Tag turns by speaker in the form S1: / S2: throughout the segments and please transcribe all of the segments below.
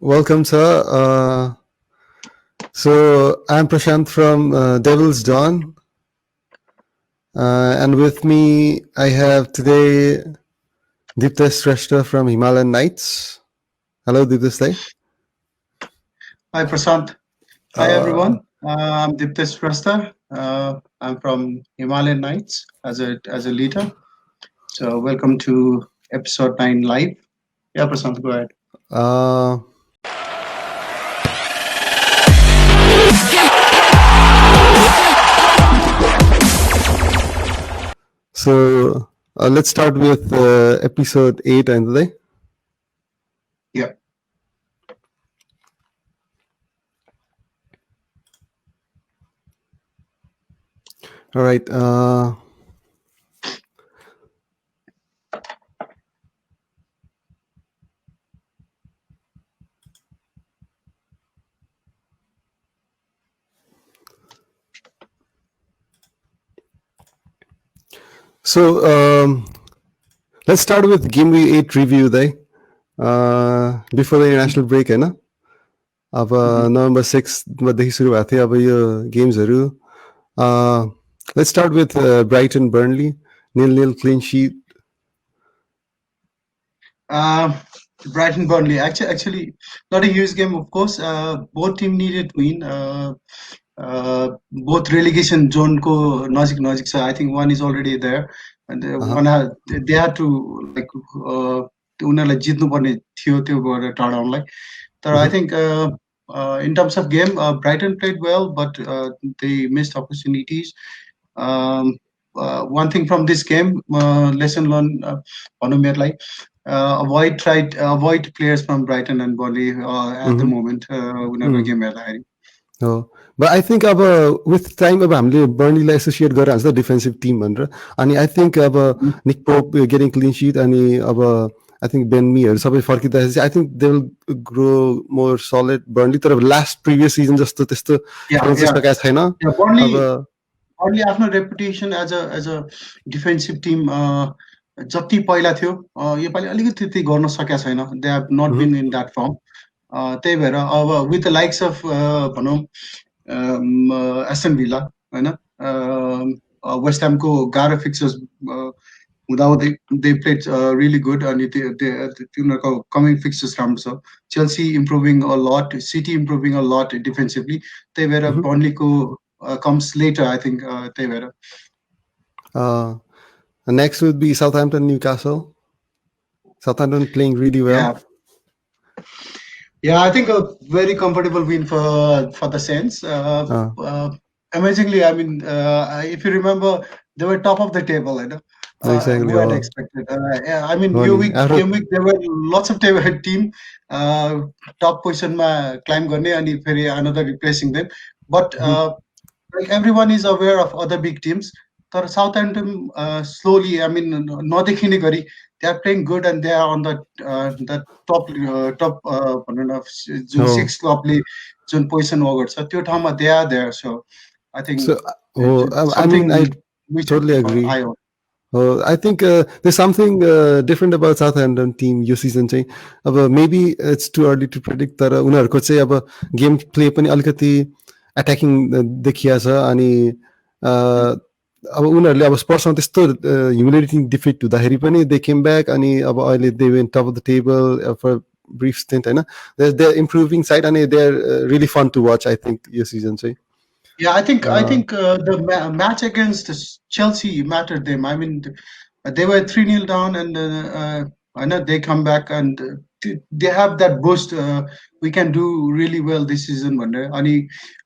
S1: welcome, sir. So I'm Prashant from Devil's Dawn, and with me I have today Diptesh Shrestha from Himalayan Knights. Hello, Diptesh.
S2: Hi, Prashant. Hi, everyone. I'm Diptesh Shrestha. I'm from Himalayan Knights as a leader. So welcome to episode 9 live. Yeah, Prashant, go ahead.
S1: So let's start with episode 8 and today.
S2: Yeah.
S1: All right. So let's start with Game Week 8 review day before the international break, है ना? अब November 6 देखि सुरु भएको थियो अब यो गेम्सहरु. Let's start with Brighton Burnley 0-0 clean sheet.
S2: Brighton Burnley actually not a huge game, of course. Both team needed win. Both relegation zone ko nazik sa. I think one is already there, and they had to like उनीहरुलाई जित्नु पर्ने थियो त्यो गरेर टाढा आउनलाई. तर I think in terms of game, Brighton played well, but they missed opportunities. One thing from this game, lesson learned, avoid players from Brighton and Burnley at the moment. Whenever game हेर्दाखेरि.
S1: Oh, but I think with time हामीले Burnley associate गरेर हान्छ defensive team भनेर. अनि I think Nick Pope getting clean sheet अनि I think Ben Mee सबै फर्किँदाखेरि I think they will grow more solid. Burnley तर last previous season जस्तो त्यस्तो सकेको छैन.
S2: Burnley आफ्नो reputation as a defensive team जति पहिला थियो योपालि अलिकति त्यति गर्न सकेको छैन. They have not been in that form. त्यही भएर अब with the likes of भनौं Aston Villa हैन West Ham को गाह्रो fixtures they played really good and they coming fixtures राम्रो छ. Chelsea improving a lot, City improving a lot defensively. त्यही भएर Burnley को comes later, I think. त्यही भएर.
S1: Next would be Southampton Newcastle. Southampton playing really well.
S2: Yeah, I think a very comfortable win for the Saints. Amazingly, I mean, if you remember, they were top of the table.
S1: Exactly.
S2: Who had expected? I mean, game week there were lots of team top position ma climb गर्ने अनि फेरि another replacing them. But like everyone is aware of other big teams. तर Southampton slowly, I mean, नदेखिने गरी they are playing good and they are on the top Jun 6 clubले Jun position over छ त्यो ठाउँमा they are there. So I think
S1: I mean I totally agree. I think there's something different about Southampton team yo season चाहिँ अब maybe it's too early to predict तर उनीहरुको चाहिँ अब game play पनि अलिकति attacking देखिया छ अनि अब उनीहरुले अब स्पर्समा त्यस्तो humiliating defeat हुँदाखेरि पनि they came back अनि अब अहिले they went top of the table for brief stint Hahn. They're improving side and they're really fun to watch, I think yo season चाहिँ.
S2: Yeah, I think the match against Chelsea mattered them. I mean, they were 3-0 down, and I know they come back and they have that boost. We can do really well this season, and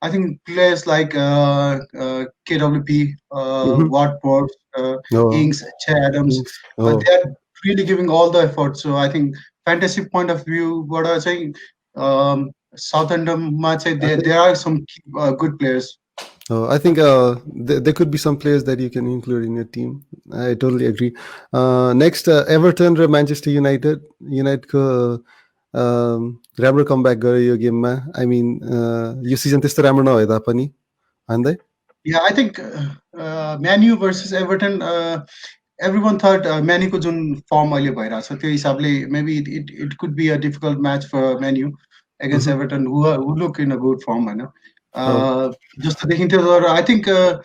S2: I think players like KWP, Watford, Ings, Che Adams, they are really giving all the effort. So I think fantasy point of view, what I was saying. Southampton match, there are some good players.
S1: I think there could be some players that you can include in your team. I totally agree. Next, Everton raw Manchester United. United राम्रो comeback गर्यो यो गेममा. I mean, yo season त्यस्तो राम्रो नभए तापनि हैन.
S2: Yeah, I think Man U versus Everton. Everyone thought Man U को जुन form अहिले भइराछ त्यो हिसाबले maybe it could be a difficult match for Man U. against Everton, who look in a good form,
S1: Oh.
S2: just I think the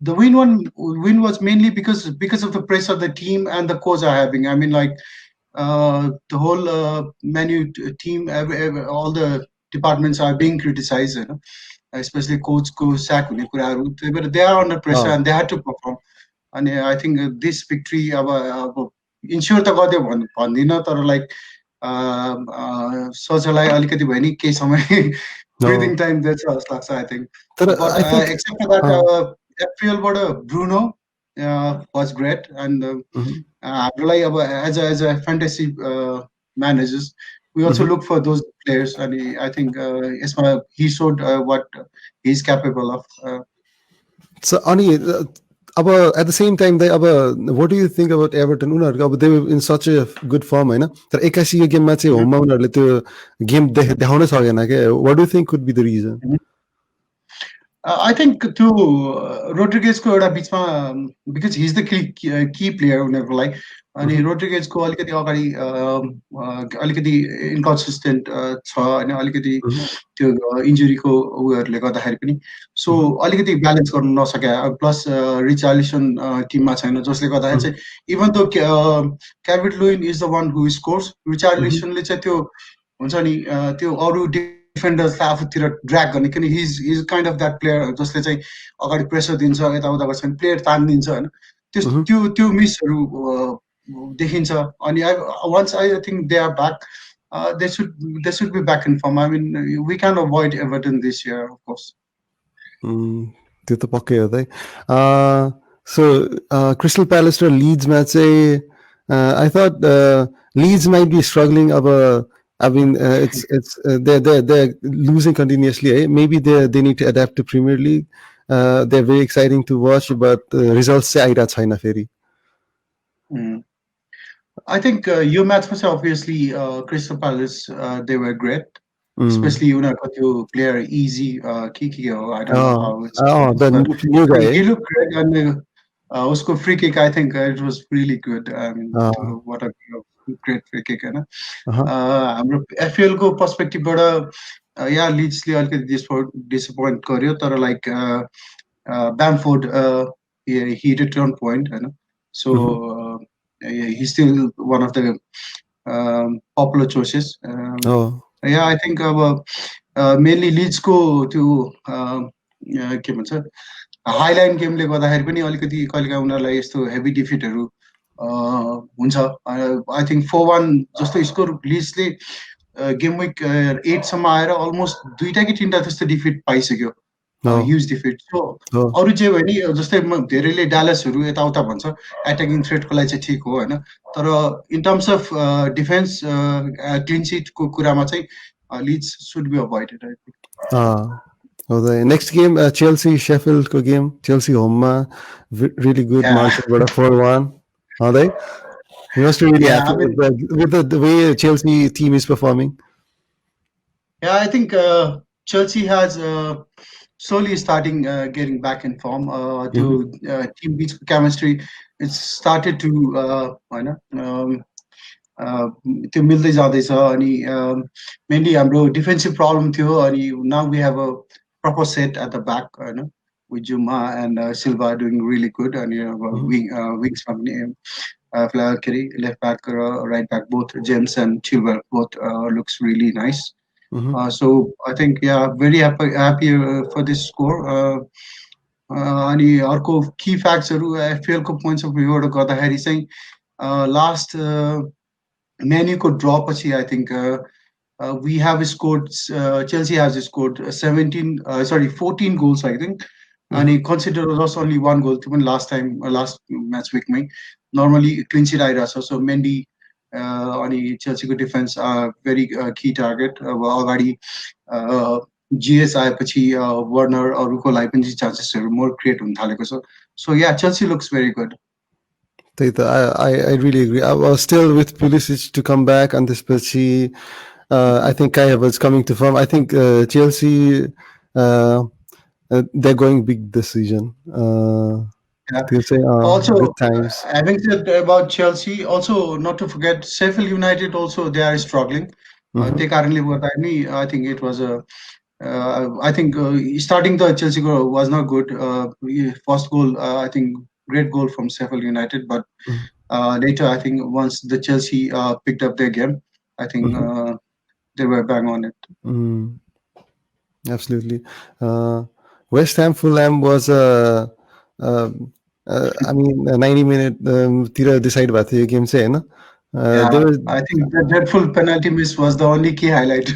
S2: win was mainly because of the pressure the team and the coach are having. I mean, like the whole team, all the departments are being criticized, especially coach sack हुने कुराहरू. But they are under pressure and they had to perform. And I think this victory अब ensure त गर्दै भन्दिनँ, तर like सोचलाई अलिकति भयो नि केही समय breathing time that's जस्तो लाग्छ, I think. But except for that, FPL बाट Bruno was great, and हामीलाई अब as a fantasy managers, we also look for those players, and I think he showed what he's capable of.
S1: So Ani, at the same time, what do you think about Everton? They were in such a good form, होइन? तर 81 यो गेममा चाहिँ होममा उनीहरूले त्यो game देखाउन सकेन के. What do you think could be the reason?
S2: I think to Rodriguez को एउटा बिचमा, because he's the key player उनीहरुलाई, अनि Rodriguez को अलिकति अगाडि अलिकति इन्कन्सिस्टेन्ट छ हैन, अलिकति त्यो इन्जुरी को उहरुले गर्दाखेरि पनि, सो अलिकति ब्यालेन्स गर्न नसके, प्लस रिचार्लिसन टिममा छैन, जसले गर्दाखेरि चाहिँ even though Calvert Lewin is the one who scores, रिचार्लिसनले चाहिँ त्यो हुन्छ नि त्यो अरु डिफेन्डर्सलाई आफूतिर ड्र्याग गर्ने, किन he's kind of that player जसले चाहिँ अगाडि प्रेसर दिन्छ, यताउता गर्छ, प्लेयर तान्दिन्छ हैन, त्यो मिसहरु देखिन्छ. अनि once I think they are back, they should be back in form. I mean, we can avoid Everton this year, of course.
S1: त्यो त पक्कै हो त. So Crystal Palace र Leeds-मा चाहिँ I thought Leeds might be struggling. I mean, they're losing continuously. Maybe they need to adapt to Premier League. They're very exciting to watch, but results चाहिँ आइरा छैन फेरि.
S2: I think your match was obviously Crystal Palace. They were great, especially त्यो player easy Kiki. I don't know how it's.
S1: The new guy.
S2: He looked great, and उसको free kick, I think it was really good. I mean, what a great free kick, हैन. हाम्रो FPL को perspective बाट या लिड्सले अलिकति disappoint गर्यो, तर like Bamford he returned point, हैन. So he's still one of the popular choices. Yeah, I think mainly Leeds को त्यो के भन्छ हाइलाइन गेमले गर्दाखेरि पनि अलिकति कहिलेकाहीँ उनीहरुलाई यस्तो हेभी डिफिटहरु हुन्छ. I think 4-1 जस्तो स्कोर लिड्सले गेम विक 8 सम्म आएर अलमोस्ट दुईटा कि तीनटा जस्तो डिफिट पाइसक्यो, ह्युज डिफिट. सो अरु जे भयो नि, जस्तै धेरैले डालसहरु यताउता भन्छ एट्याकिङ थ्रेटको लागि चाहिँ ठीक हो हैन, तर in terms of defence clean sheet को कुरामा चाहिँ Leeds should be avoided, I think.
S1: The next game, Chelsea Sheffield ko game. Chelsea home really good margin, but 4-1. Are they? You must be really happy with the way Chelsea team is performing.
S2: Yeah, I think Chelsea has slowly starting getting back in form. Team beats chemistry. It's started to त्यो मिल्दै जाँदैछ. अनि mainly हाम्रो defensive problem थियो, अनि now we have a proper set at the back, with Juma and Silva doing really good, and wings from left back, right back, both James and Chilwell both looks really nice. So I think very happy for this score. अनि अर्को key factsहरु FPL को points of view बाट गर्दाखेरि चाहिँ last Man U को draw पछि I think we have scored, Chelsea has scored 14 goals, I think, and he considered us only one goal. Even last match week, normally clean sheet आइरहेछ. So Mendy अनि Chelsea को defense very key target. अगाडि GS आएपछि Werner अरुको लागि पनि chances more create हुन थालेको छ. So yeah, Chelsea looks very good.
S1: I really agree. I was still with Pulisic to come back, and this पछि I think Kai Havertz coming to form. I think Chelsea they're going big this season.
S2: Also, good times. Having said about Chelsea, also not to forget Sheffield United. Also, they are struggling. त्यही कारणले गर्दा नि I think it was a I think starting the Chelsea goal was not good. First goal, I think great goal from Sheffield United, but later I think once the Chelsea picked up their game, I think they were bang on it.
S1: Absolutely. West Ham Fulham was I mean 90-minute तिर decide भएको थियो यो game चाहिँ हैन.
S2: Yeah, I think the dreadful penalty miss was the only key highlight.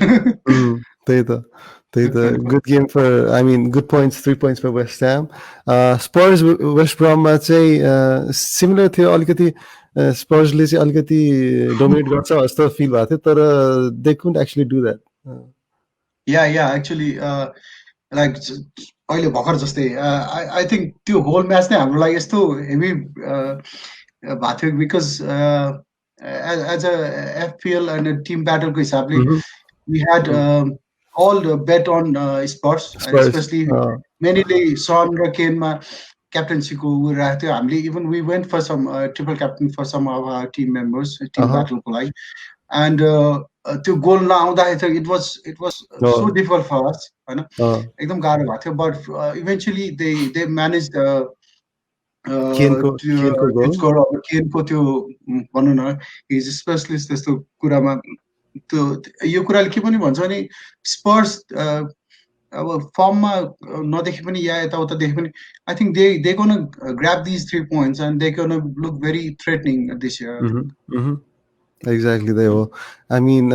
S1: त्यही त good game for, I mean good points, 3 points for West Ham. Spurs West Bromमा चाहिँ similar थियो अलिकति. स्पर्सले चाहिँ अलिकति डोमिनेट गर्छ जस्तो फिल भएको थियो तर they couldn't actually do that.
S2: Yeah, actually like अहिले भर्खर जस्तै I think त्यो होल म्याच नै हाम्रो लागि यस्तो हेभी भएको थियो because as a FPL and a team battle को हिसाबले we had all bet on Spurs, especially mainly Son र केनमा क्याप्टेन्सीको राखेको थियो हामीले. Even we went for some triple captain for some of our team members team battle को लागि. And त्यो गोल नआउँदाखेरि it was so difficult for us हैन, एकदम गाह्रो भएको थियो. But eventually they managed to score. अब केनको त्यो भनौँ न इज स्पेशलिस्ट त्यस्तो कुरामा. त्यो यो कुराले के पनि भन्छ भने स्पर्स अब फर्ममा नदेखे पनि या यताउता देखे पनि I think they gonna grab these 3 points and they gonna look very threatening this year.
S1: Exactly, they were. I mean,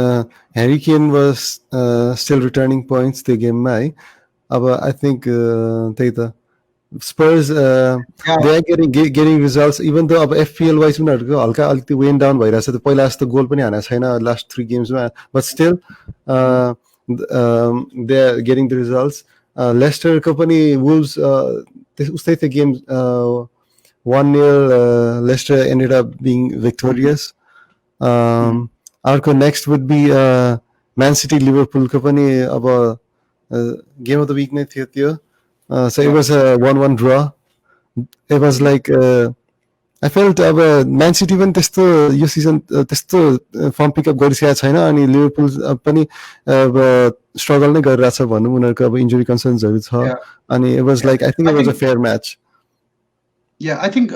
S1: Harry Kane was still returning points the game mai. I think Spurs they are getting results even though FPL wise उनीहरुको हल्का अलिकति when down भइरहेछ. त्यो पहिला जस्तो गोल पनि हानेको छैन last 3 गेम्समा, but still they are getting the results. Leicester को पनि Wolves उस्तै थियो game 1-0 Leicester ended up being victorious. Our next would be Man City Liverpool को पनि अब game of the week नै थियो त्यो. So it was a 1-1 draw. It was like I felt Man City पनि त्यस्तो यो सिजन त्यस्तो फर्म पिकअप गरिसकेको छैन अनि लिभरपुल पनि स्ट्रगल नै गरिरहेछ भन्नु. उनीहरुको अब इन्जुरी कन्सर्न्सहरु छ अनि it was like I think it was a fair match.
S2: Yeah, I think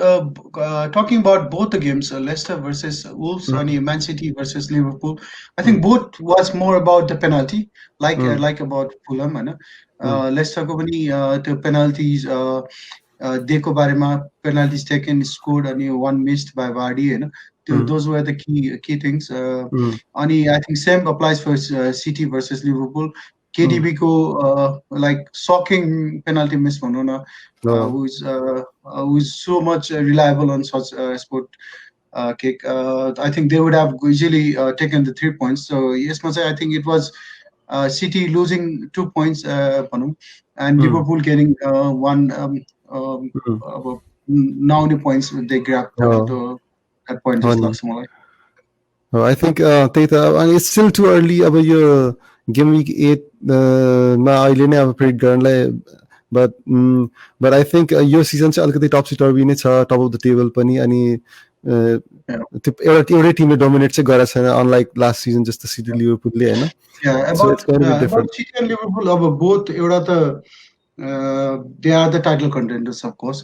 S2: talking about both the games, Leicester versus Wolves and Man City versus Liverpool, I think both was more about the penalty, like about Fulham, and Leicester ko pani the penalties deko barema penalties taken, scored, and one missed by Vardy, and those were the key things. And I think same applies for City versus Liverpool. KDB ko like shocking penalty miss bhanau na, who is so much reliable on such sport kick. I think they would have easily taken the 3 points. So yes, I think it was City losing 2 points and Liverpool getting 1 now the points they grabbed to that point just looks more like.
S1: I think it's still too early about your game week 8 ma अहिले नै अब predict गर्नलाई, but I think yo season चाहिँ अलिकति टप टर्बी नै छ, top of the table पनि. अनि एउटै टिमले डोमिनेट चाहिँ गरेको छैन अनलाइक लास्ट सिजन जस्तो सिटी लिभरपुलले हैन.
S2: So it's going to be different. City and Liverpool अब both एउटा त they are the title contenders of course,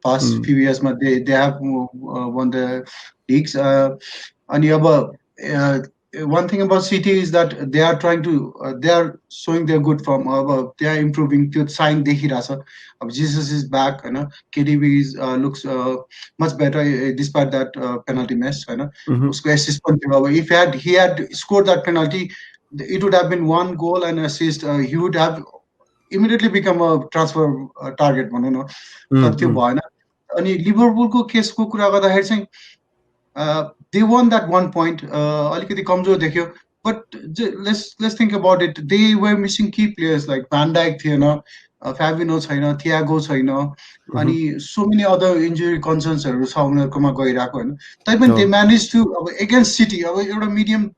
S2: past few years ma they have won the leagues. अनि अब one thing about City is that they are trying to they are showing their good form. They are improving. त्यो sign देखिरहेछ. अब Jesus is back, KDB is looks much better despite that penalty miss, उसको assist पनि थियो. अब if he had scored that penalty, it would have been 1 goal and assist. He would have immediately become a transfer target भनौँ न. तर त्यो भएन. अनि लिभरपुलको केसको कुरा गर्दाखेरि चाहिँ they won that 1 point. अलिकति कमजोर देख्यो, but let's think about it. They were missing key players like Van Dijk थिएन, Fabinho छैन, Thiago छैन, अनि so many other injury concernsहरु छ उनीहरुकोमा गइराको हैन. तैपनि they managed to against City अब एउटा medium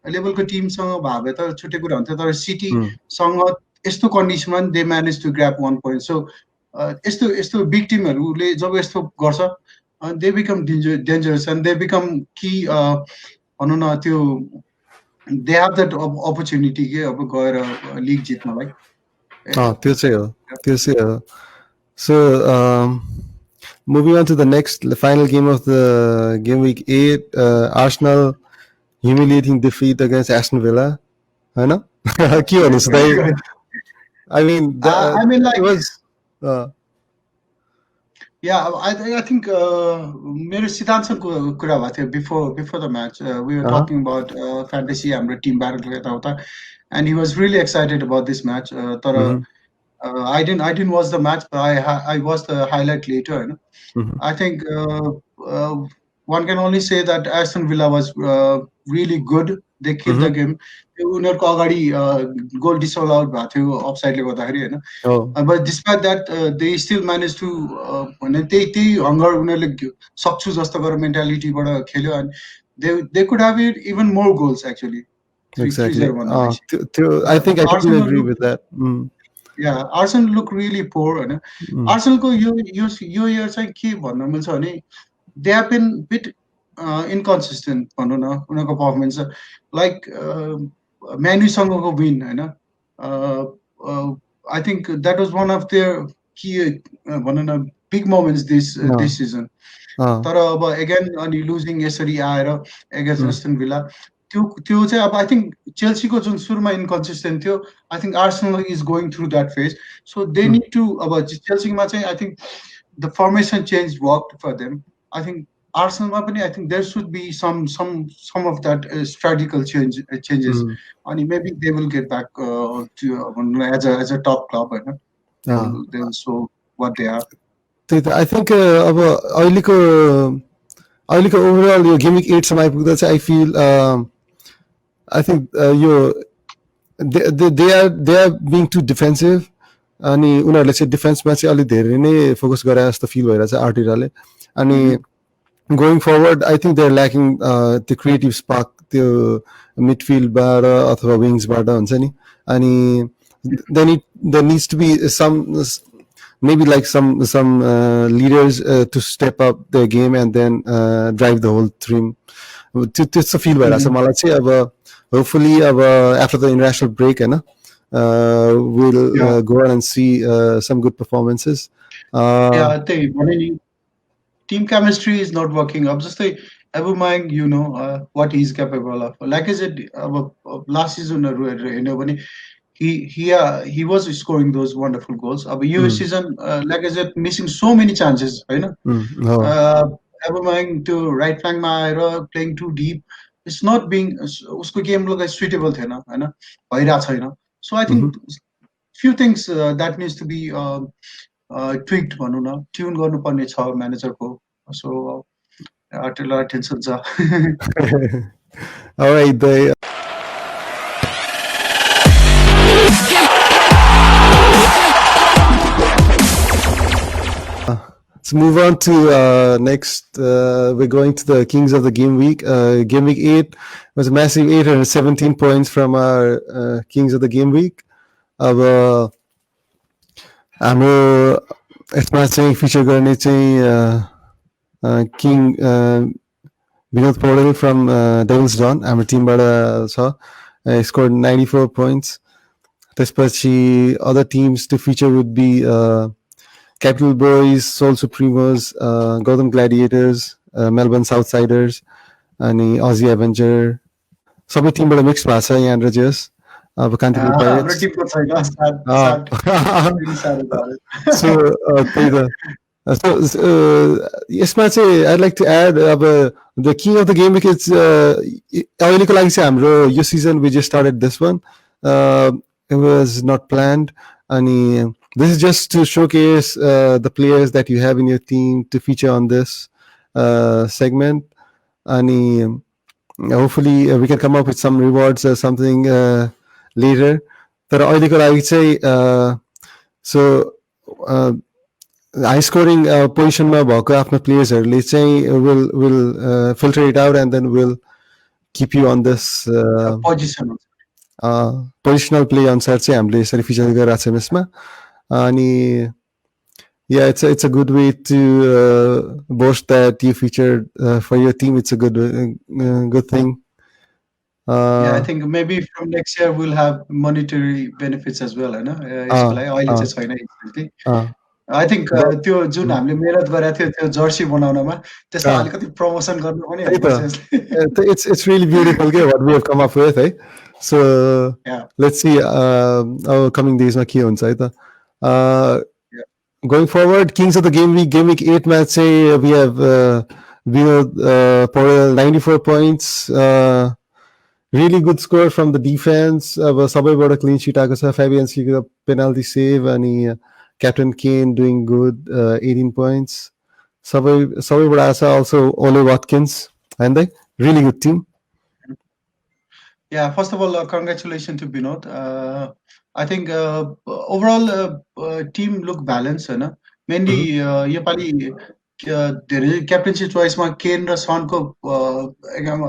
S2: लेभलको टिमसँग भाबे त छुट्टै कुरा हुन्थ्यो, तर सिटी सँग यस्तो कन्डिसनमा they managed to grab 1 point. So यस्तो बिग टिमहरुले जब यस्तो गर्छ they become dangerous and they become key भनौँ न त्यो they have that opportunity के अब गएर league जित्नलाई.
S1: त्यो चाहिँ हो, त्यो चाहिँ हो. So moving on to the next, the final game of the game week 8, Arsenal humiliating defeat against Aston Villa. होइन के भन्नु छ दाइ? I mean,
S2: I mean, like,
S1: it was.
S2: Yeah, I think मेरो सिद्धान्तको कुरा भएको थियो before the match. We were talking about fantasy, हाम्रो team battle यताउता, and he was really excited about this match. तर I didn't watch the match, but I watched the highlight later. I think one can only say that Aston Villa was really good. They killed the game. उनीहरूको अगाडि goal disallowed भएको थियो अफसाइडले गर्दाखेरि होइन. But despite that, they still managed to त्यही hunger उनीहरूले सक्छु जस्तो गरेर मेन्टालिटीबाट खेल्यो and they could have it even more goals actually.
S1: Exactly. I think I totally agree with that.
S2: Yeah, Arsenal look really poor. Arsenal को यो year चाहिँ के भन्न मिल्छ भने they have been bit inconsistent भनौँ न उनीहरूको performance. Like म्यान्यूसँगको win होइन. I think that was one of their key भनौँ न big moments this season. तर अब again अनि losing यसरी आएर against Aston Villa. त्यो चाहिँ अब I think चेल्सीको जुन सुरुमा inconsistent थियो, I think Arsenal is going through that phase. So they need to अब चेल्सीमा चाहिँ I think the formation change worked for them. I think Arsenalमा पनि I think there should be some of that strategical changes. And maybe they will get back to as a top club. They will show what they are.
S1: I think अब अहिलेको overall यो game week 8 सम्म आइपुग्दा चाहिँ I feel I think they are being too defensive. अनि उनीहरूले चाहिँ डिफेन्समा चाहिँ अलिक धेरै नै फोकस गरे जस्तो फिल भइरहेछ आर्टेटाले. अनि going forward, I think they're lacking the creative spark त्यो मिडफिल्डबाट अथवा विङ्सबाट हुन्छ नि. अनि there needs to be some maybe like some leaders to step up their game and then drive the whole team. त्यस्तो फिल भइरहेछ मलाई चाहिँ. अब hopefully after the international break we'll go on and see some good performances.
S2: Yeah, team chemistry is not working. Up just like Aubameyang, you know what he's capable of. Like I said, last season when he was scoring those wonderful goals. This season, like I said, missing so many chances. Aubameyang to right flank playing too deep. It's not being usko game look as suitable So I think few things that needs to be tweaked tune गर्नु पर्ने छ म्यानेजरको. So आर्टेला tension छ.
S1: All right, let's move on to next. We're going to the Kings of the Game Week. Game Week 8 was a massive 817 points from our Kings of the Game Week. अब हाम्रो यसमा चाहिँ feature गर्ने चाहिँ king Binod Paudel from devils done हाम्रो टिमबाट छ. Score 94 points. त्यसपछि other teams to feature would be Capital Boys, Soul Supremos, Gotham Gladiators, Melbourne Southsiders, अनि Aussie Avenger. सबै टिमबाट मिक्स भएको छ यहाँनिर जस. अब कान्तिपुर पाइरेट्स. So त्यही त. So यसमा चाहिँ I'd like to add अब the king of the game week is अहिलेको लागि चाहिँ हाम्रो यो season we just started this one. It was not planned. अनि this is just to showcase the players that you have in your team to feature on this segment. And hopefully we can come up with some rewards or something later. But I would say so high scoring position ma bhako afno players will filter it out and then we'll keep you on this positional play अनुसार चाहिँ हामीले यसरी feature गरिरहेको छौँ यसमा. अनि yeah, it's a good way to boast that you featured for your team. It's a good thing.
S2: Yeah, I think maybe from next year we'll have monetary benefits as well, होइन यसको लागि अहिले चाहिँ छैन instantly. I think त्यो जुन हामीले मेहनत गरेको थियो त्यो जर्सी बनाउनमा त्यसलाई अलिकति प्रमोसन गर्नु पनि हुनुपर्छ यसले.
S1: It's really beautiful what we have come up with, eh? So let's see our coming days ma ke huncha hai ta. Going forward, Kings of the Game Week 8 match say we have Pyakurel 94 points. Really good score from the defense. सबैबाट clean sheet आएको छ. Fabianski penalty save and Captain Kane doing good, 18 points. सबैबाट आएको छ. Also Ole Watkins, and they really good team.
S2: Yeah, first of all, congratulations to Binod. I think overall team look balanced, होइन mainly योपालि धेरै captaincy choice मा Kane र Son को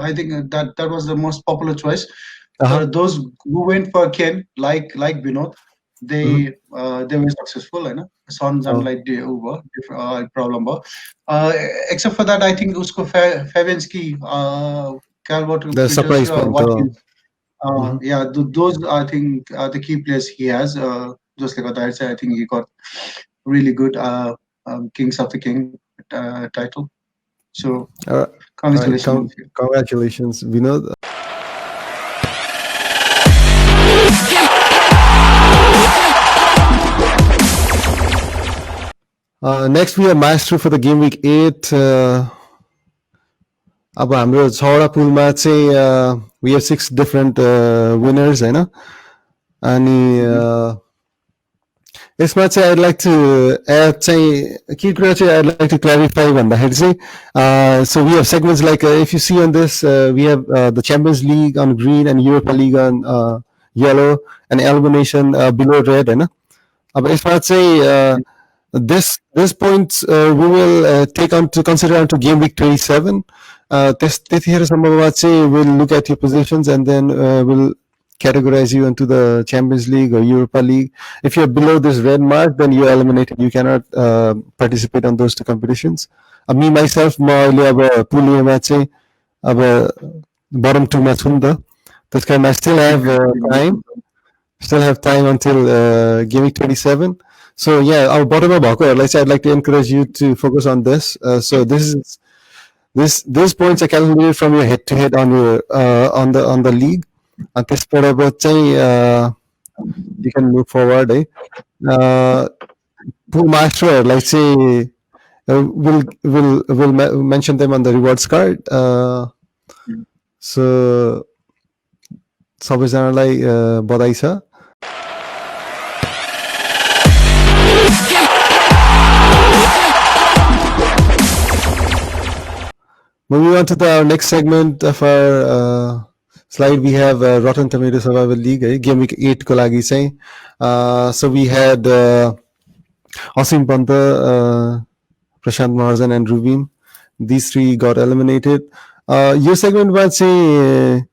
S2: I think that was the most popular choice. Those who went for Kane, like Binod, they were successful, होइन Son like problem भयो. Except for that, I think उसको Fabianski, Calvert,
S1: the surprise
S2: Watkins, yeah, those I think are the key players he has. Just like I said, I think he got really good Kings of the King title. So congratulations.
S1: Congratulations, Vinod. Next we have Maestro for the game week 8. अब हाम्रो 6वटा पुलमा चाहिँ we have 6 different winners, होइन अनि यसमा चाहिँ I'd like to add चाहिँ के कुरा चाहिँ I'd like to clarify भन्दाखेरि चाहिँ so we have segments like if you see on this we have the Champions League on green and Europa League on yellow and elimination below red, होइन अब यसमा चाहिँ this points we will take on to consider onto game week 27. त्यतिखेरसम्ममा चाहिँ we'll look at your positions and then we'll categorize you into the Champions League or Europa League. If you're below this red mark, then you're eliminated. You cannot participate on those two competitions. Me myself, म अहिले अब पुल एमा चाहिँ अब bottom 2 मा छु नि त. त्यस कारण I still have time until game week 27. So yeah, our bottom मा भएकोहरूलाई चाहिँ I'd like to encourage you to focus on this. So these points are calculated from your head to head on your on the league. And त्यसबाट चाहिँ you can move forward, pool masterहरूलाई चाहिँ we'll mention them on the rewards card. So सबैजनालाई बधाई छ. Moving on to our next segment of our slide, we have Rotten Tomato Survival League, game week 8 ko लागि चाहिँ. So we had Asim Panta, Prashant Maharjan and Rubin. These 3 got eliminated. Your segment मा चाहिँ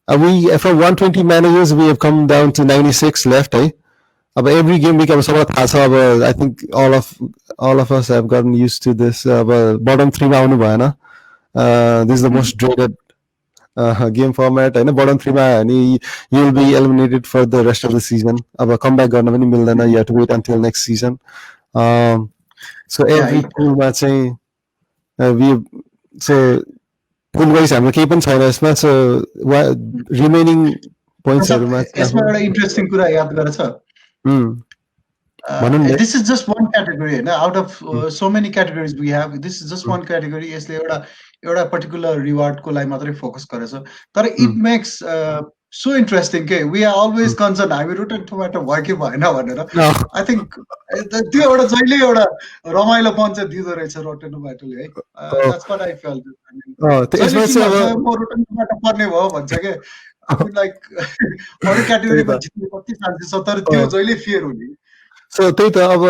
S1: we from 120 managers we have come down to 96 left, अब every game week अब सबैलाई थाहा छ अब I think all of us have gotten used to this. अब bottom 3 मा आउनु भएन. This is the most dreaded game format, होइन bottom 3 मा अनि you will be eliminated for the rest of the season. अब comeback गर्न पनि मिल्दैन. You have to wait until next season. So every pool मा चाहिँ so pool wise हाम्रो केही पनि छैन यसमा. So remaining points हरूमा
S2: यसमा एउटा इन्ट्रेस्टिङ कुरा याद गरेछ. This is just one category, out of so many categories we have. This is just one category. यसले एउटा particular reward को लागि मात्रै focus गरेछ. तर it makes so interesting के we are always concerned हामी rotten tomato भयो कि भएन भनेर. I think त्यो एउटा जहिले एउटा रमाइलोपन चाहिँ दिँदो रहेछ rotten tomatoले है. That's what I felt. त्यसमा चाहिँ अब rotten tomato पर्ने भयो भन्छ के. I mean like अरू क्याटेगोरीमा जित्ने कति चान्सेस छ तर त्यो जहिले fear हुने.
S1: So त्यही त अब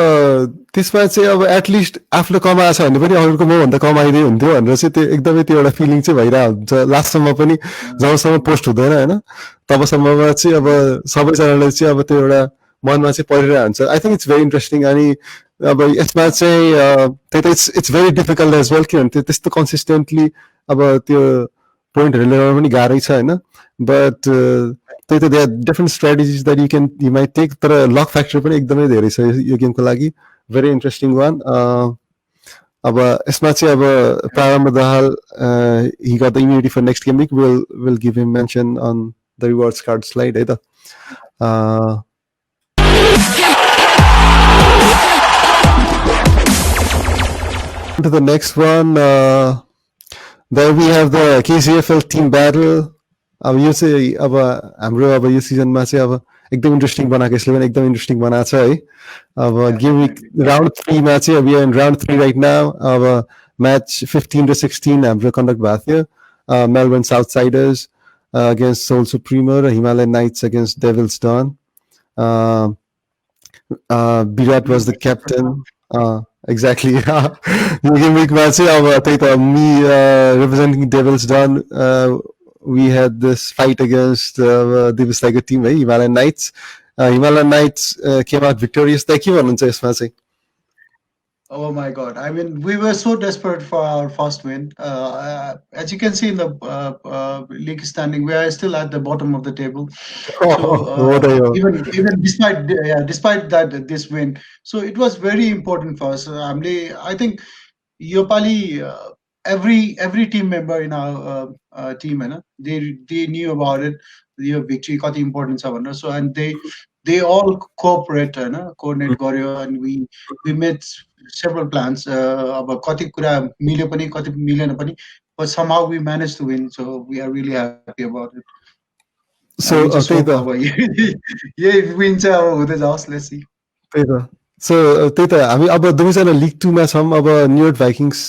S1: त्यसमा चाहिँ अब एटलिस्ट आफूले कमाएको छ भने पनि अरूको मभन्दा कमाइदिए हुन्थ्यो भनेर चाहिँ त्यो एकदमै त्यो एउटा फिलिङ चाहिँ भइरहेको हुन्छ लास्टसम्म पनि जबसम्म पोस्ट हुँदैन होइन तबसम्ममा चाहिँ अब सबैजनाले चाहिँ अब त्यो एउटा मनमा चाहिँ परिरहेको हुन्छ. I think it's very interesting. अनि अब यसमा चाहिँ त्यही त it's very difficult as well किनभने त्यस्तो कन्सिस्टेन्टली अब त्यो पोइन्टहरू ल्याउन पनि गाह्रै छ होइन बट त्यही त they are different strategies that you might take तर लक फ्याक्टर पनि एकदमै धेरै छ यो गेमको लागि भेरी इन्ट्रेस्टिङ वान अब यसमा चाहिँ अब Prarambh Dahal he got the immunity for next game week will give him mention on the rewards card slide है त to the next one there we have the KCFL team battle अब यो चाहिँ अब हाम्रो अब यो सिजनमा चाहिँ अब एकदम इन्ट्रेस्टिङ बनाएको यसले पनि एकदम इन्ट्रेस्टिङ बनाएको छ है अब गेम विक राउन्ड 3 मा चाहिँ अब यो राउन्ड 3 राइट नाउ अब म्याच 15 र 16 हाम्रो कन्डक्ट भएको थियो Melbourne Southsiders against Soul Supremo र Himalayan Knights against Devils Den Virat was the captain exactly यो गेम विकमा चाहिँ अब त्यही त मी representing Devils Done we had this fight against Diptesh Shresthaको team है Himalayan Knights Himalayan Knights came out victorious त के भन्नुहुन्छ यसमा चाहिँ
S2: Oh my God! I mean, we were so desperate for our first win. As you can see in the league standing, we are still at the bottom of the table. So even despite that this win, so it was very important for us. I think Yopali, every team member in our team, they knew about it. The victory got the importance of it. So and they all coordinate and we made several plans about कति कुरा मिल्यो पनि कति मिलेन पनि but somehow we managed to win so we are really happy about it
S1: so त्यही त
S2: यही विन चाहिँ अब हुँदै जाओस् let's see
S1: त्यही त so त्यही त हामी अब दुवैजना लिग 2 मा छौं अब new Vikings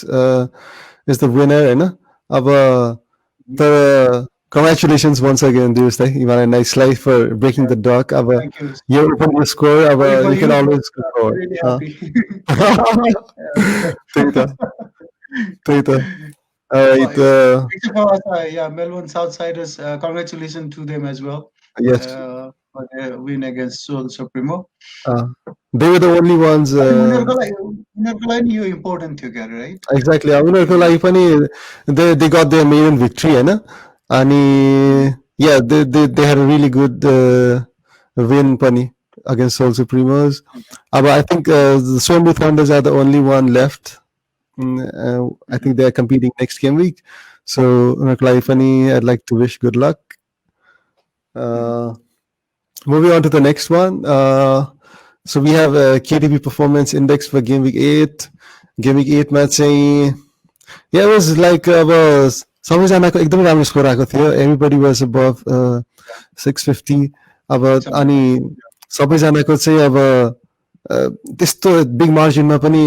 S1: is the winner हैन अब तर congratulations once again Diptesh Himalayan Knights life for breaking the duck अब you open the score अब you can always score त्यही त alright
S2: yeah Melbourne Southsiders congratulations to them as well
S1: yes
S2: for their win against Seoul Supremo
S1: they were the only ones
S2: उनीहरुको लागि यो important थियो क्यारे right
S1: exactly उनीहरुको लागि पनि they got their maiden victory हैन अनि yeah they had a really good win pani against Seoul Supremos but I think the Seoul Thunders are the only one left I think they are competing next game week so I'd like to wish good luck moving on to the next one so we have a KTP performance index for game week 8 match yeah it was like सबैजनाको एकदमै राम्रो score आएको थियो everybody was अबभ 650 अब अनि सबैजनाको चाहिँ अब त्यस्तो बिग मार्जिनमा पनि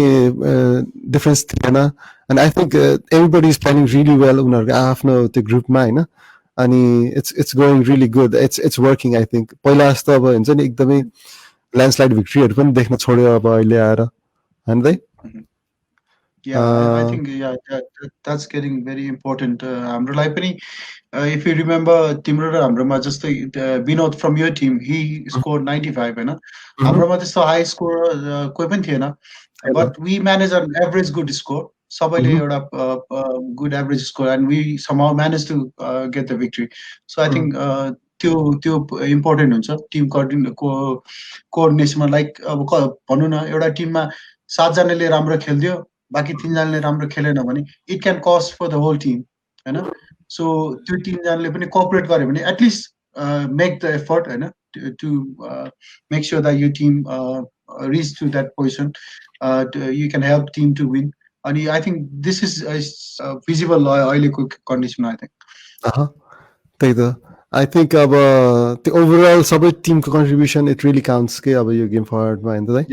S1: डिफरेन्स थिएन and I think everybody is planning really well उनीहरुको आफ्नो त्यो ग्रुपमा हैन अनि it's going really good it's working I think पहिला जस्तो अब हुन्छ नि एकदमै ल्यान्डस्लाइड भिक्ट्रीहरु पनि देख्न छोड्यो अब अहिले आएर हैन दाइ
S2: Yeah, I think that's getting very important. हाम्रो लागि पनि if you remember तिम्रो र हाम्रोमा जस्तै Vinod from your team he scored 95 हैन हाम्रोमा त्यस्तो हाई स्कोर कोही पनि थिएन but we managed an average good score सबैले एउटा good average score and we somehow managed to get the victory so I think त्यो इम्पोर्टेन्ट हुन्छ टिम कोअर्डिनेसनमा लाइक अब भन्नु न एउटा टिममा 7 जनाले राम्रो खेल्दियो बाकी 3 जनाले राम्रो खेलेन भने it can cost for the whole team हैन सो त्यो 3 जनाले पनि कोअपरेट गर्यो भने at least make the effort हैन to make sure that your team reach to that position you can help team to win अनि I think this is visible अहिलेको कन्डिसनमा आई थिंक
S1: त्यही त I think अब the overall सबै Timko contribution it really counts के अब यो game फरवर्डमा हैन त दाइ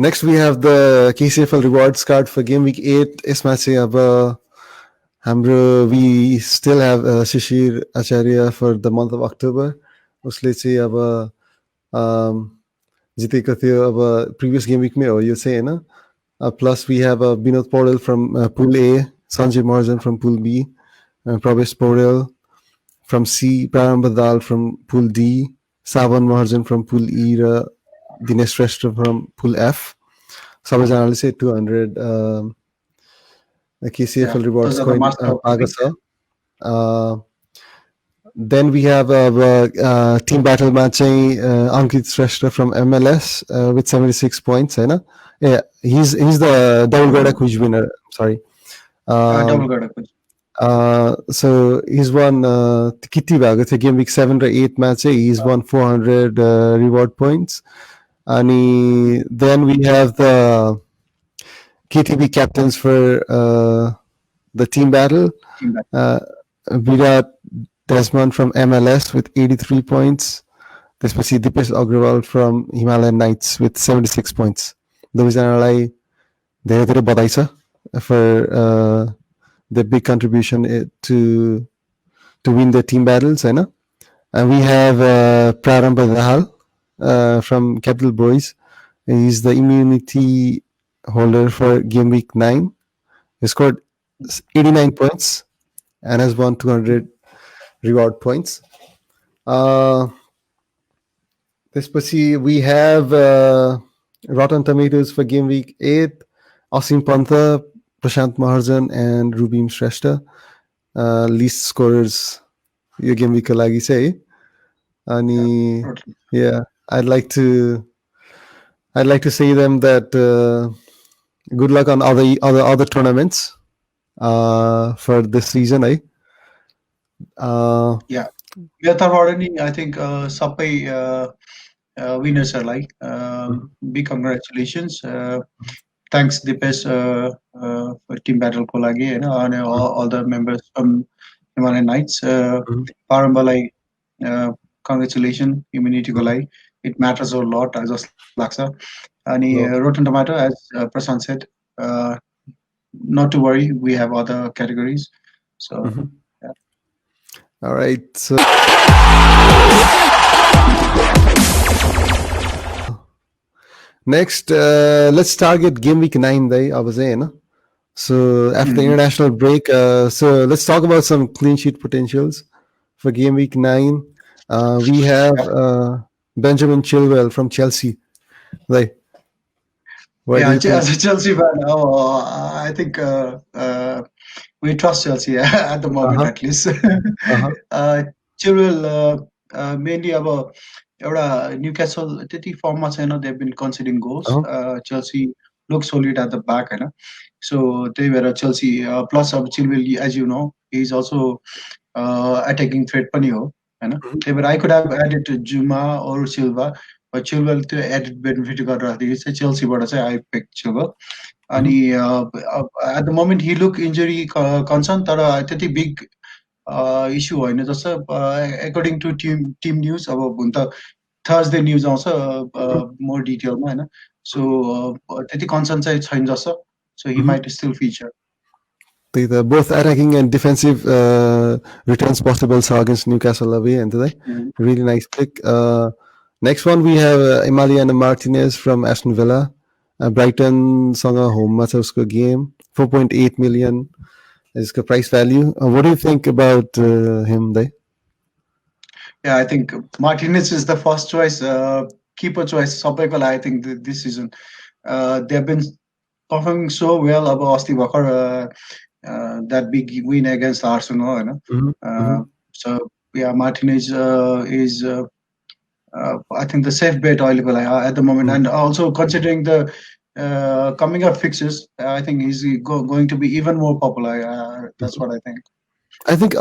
S1: Next we have the KCFL rewards card for game week 8 यसमा चाहिँ अब हाम्रो we still have Shishir Acharya for the month of October उसले चाहिँ अब जितेको थियो अब previous game week मै हो यो चाहिँ हैन plus we have Vinod Paurel from pool A Sanjay Mahajan from pool B Pravesh Paurel from C Prarambha Dal from pool D Savan Mahajan from pool E raw Diptesh Shrestha from Pool F. सबैजनाले चाहिँ 200 KCFL rewards coin पाएको छ. Then we have team battle match Ankit Shrestha from MLS with 76 points. Yeah, he's the double Gada quiz winner. Sorry.
S2: double Gada quiz.
S1: So he's won Kitty Bag. It's a game week 7 or 8 match. He's won 400 reward points. And then we have the KTB captains for the team battle. Virat Desmond from MLS with 83 points. त्यसपछि Dipesh Agrawal from Himalayan Knights with 76 points. दुवैजनालाई धेरै धेरै बधाई छ for the big contribution to win the team battles, and we have Prarambha Rahal from Capital Boys. He's the immunity holder for game week 9. He scored 89 points and has won 200 reward points. We have Rotten Tomatoes for game week 8. Asim Pantha, Prashant Maharjan, and Rubim Shrestha. Least scorers your game week lagi say. And yeah, I'd like to say them that good luck on other tournaments for this season.
S2: Yeah, I think Sapai winners are like big congratulations. Thanks Dipesh for team battle ko lagi, and all the members from Himalayan Knights. Parambalai, congratulations immunity ko lagi. It matters a lot as just laksa. And Rotten Tomato, as Prashant said, not to worry, we have other categories. So yeah.
S1: All right. So next, let's target game week 9 day. So after the international break, so let's talk about some clean sheet potentials for game week 9. We have Benjamin Chilwell from Chelsea. As
S2: a Chelsea fan, I think we trust Chelsea at the moment, at least. Chilwell mainly about Newcastle form, they've been conceding goals. Chelsea looks solid at the back, so they were a Chelsea plus of Chilwell, as you know, he's also attacking threat. I could have added to Juma or Silva, but Chilwell to added benefit Chelsea, but I picked Chilwell. And at the moment he look injury concern, big issue according to team news about Thursday news also more detail, so concern so he might still feature.
S1: Both attacking and defensive returns possible against Newcastle away, and really nice pick. Next one we have Emiliano Martinez from Aston Villa. Brighton sanga home match game, 4.8 million is the price value. What do you think about him there?
S2: Yeah, I think Martinez is the first choice, keeper choice. I think this season they've been performing so well about Asti Bakar, that big win against Arsenal. So yeah, Martinez is I think the safe bet available at the moment, and also considering the coming up fixtures, I think he's going to be even more popular. That's what I think.
S1: I think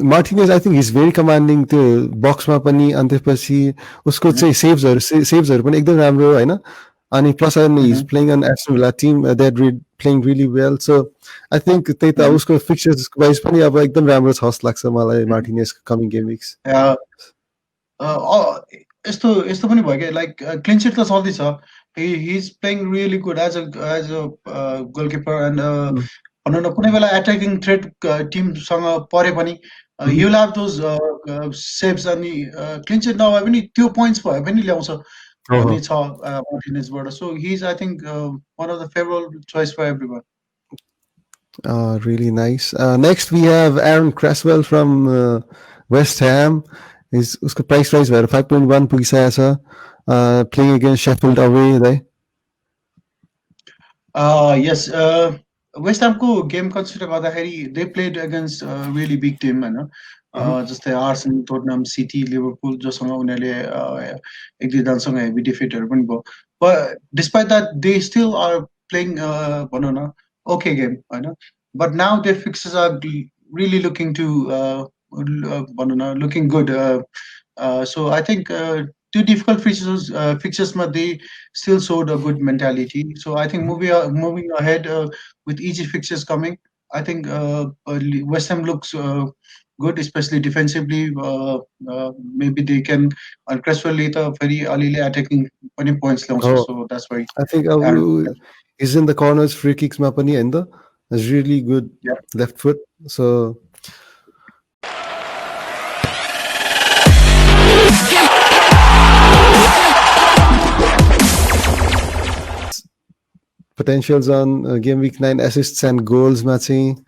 S1: Martinez, I think he's very commanding to box ma pani antepasi usko चाहिँ saves पनि एकदम राम्रो हैन अनि plus he's playing on Aston Villa team, they're playing really well, so I think usko fixtures wise पनि अब एकदम राम्रो छ जस्तो लाग्छ मलाई Martinez coming game weeks.
S2: यस्तो पनि भयो के like clean sheet त चल्दै छ, he's playing really good as a goalkeeper, and कुनै बेला attacking threat team सँग परे पनि you'll have those saves अनि clean sheet नभए पनि त्यो points भए पनि ल्याउँछ भन्ने छ Martinezबाट. So he's, I think, one of the favorable choice for everyone.
S1: Really nice. Next we have Aaron Cresswell from West Ham. उसको प्राइस राइज भएर 5.1 पुगिसकेको छ प्लेइङ अगेन्स्ट शेफिल्ड अवे है
S2: Yes, West Hamको गेम कन्सिडर गर्दाखेरि they played against really big team होइन जस्तै Arsenal Tottenham city Liverpool जोसँग उनीहरूले एक दुईजनासँग हेभी डिफिटहरू पनि भयो but despite that they still are playing भनौँ न ओके गेम होइन but now they fixes are really looking to भनौँ न looking good so I think two difficult fixtures but they still showed a good mentality. So I think moving ahead with easy fixtures coming, I think West Ham looks good, especially defensively. Maybe they can Cresswell later very early attacking 20 points also. So that's why
S1: I think he's in the corners, free kicks ma pani hain It's really good left foot. So potentials on game week 9 assists and goals matching.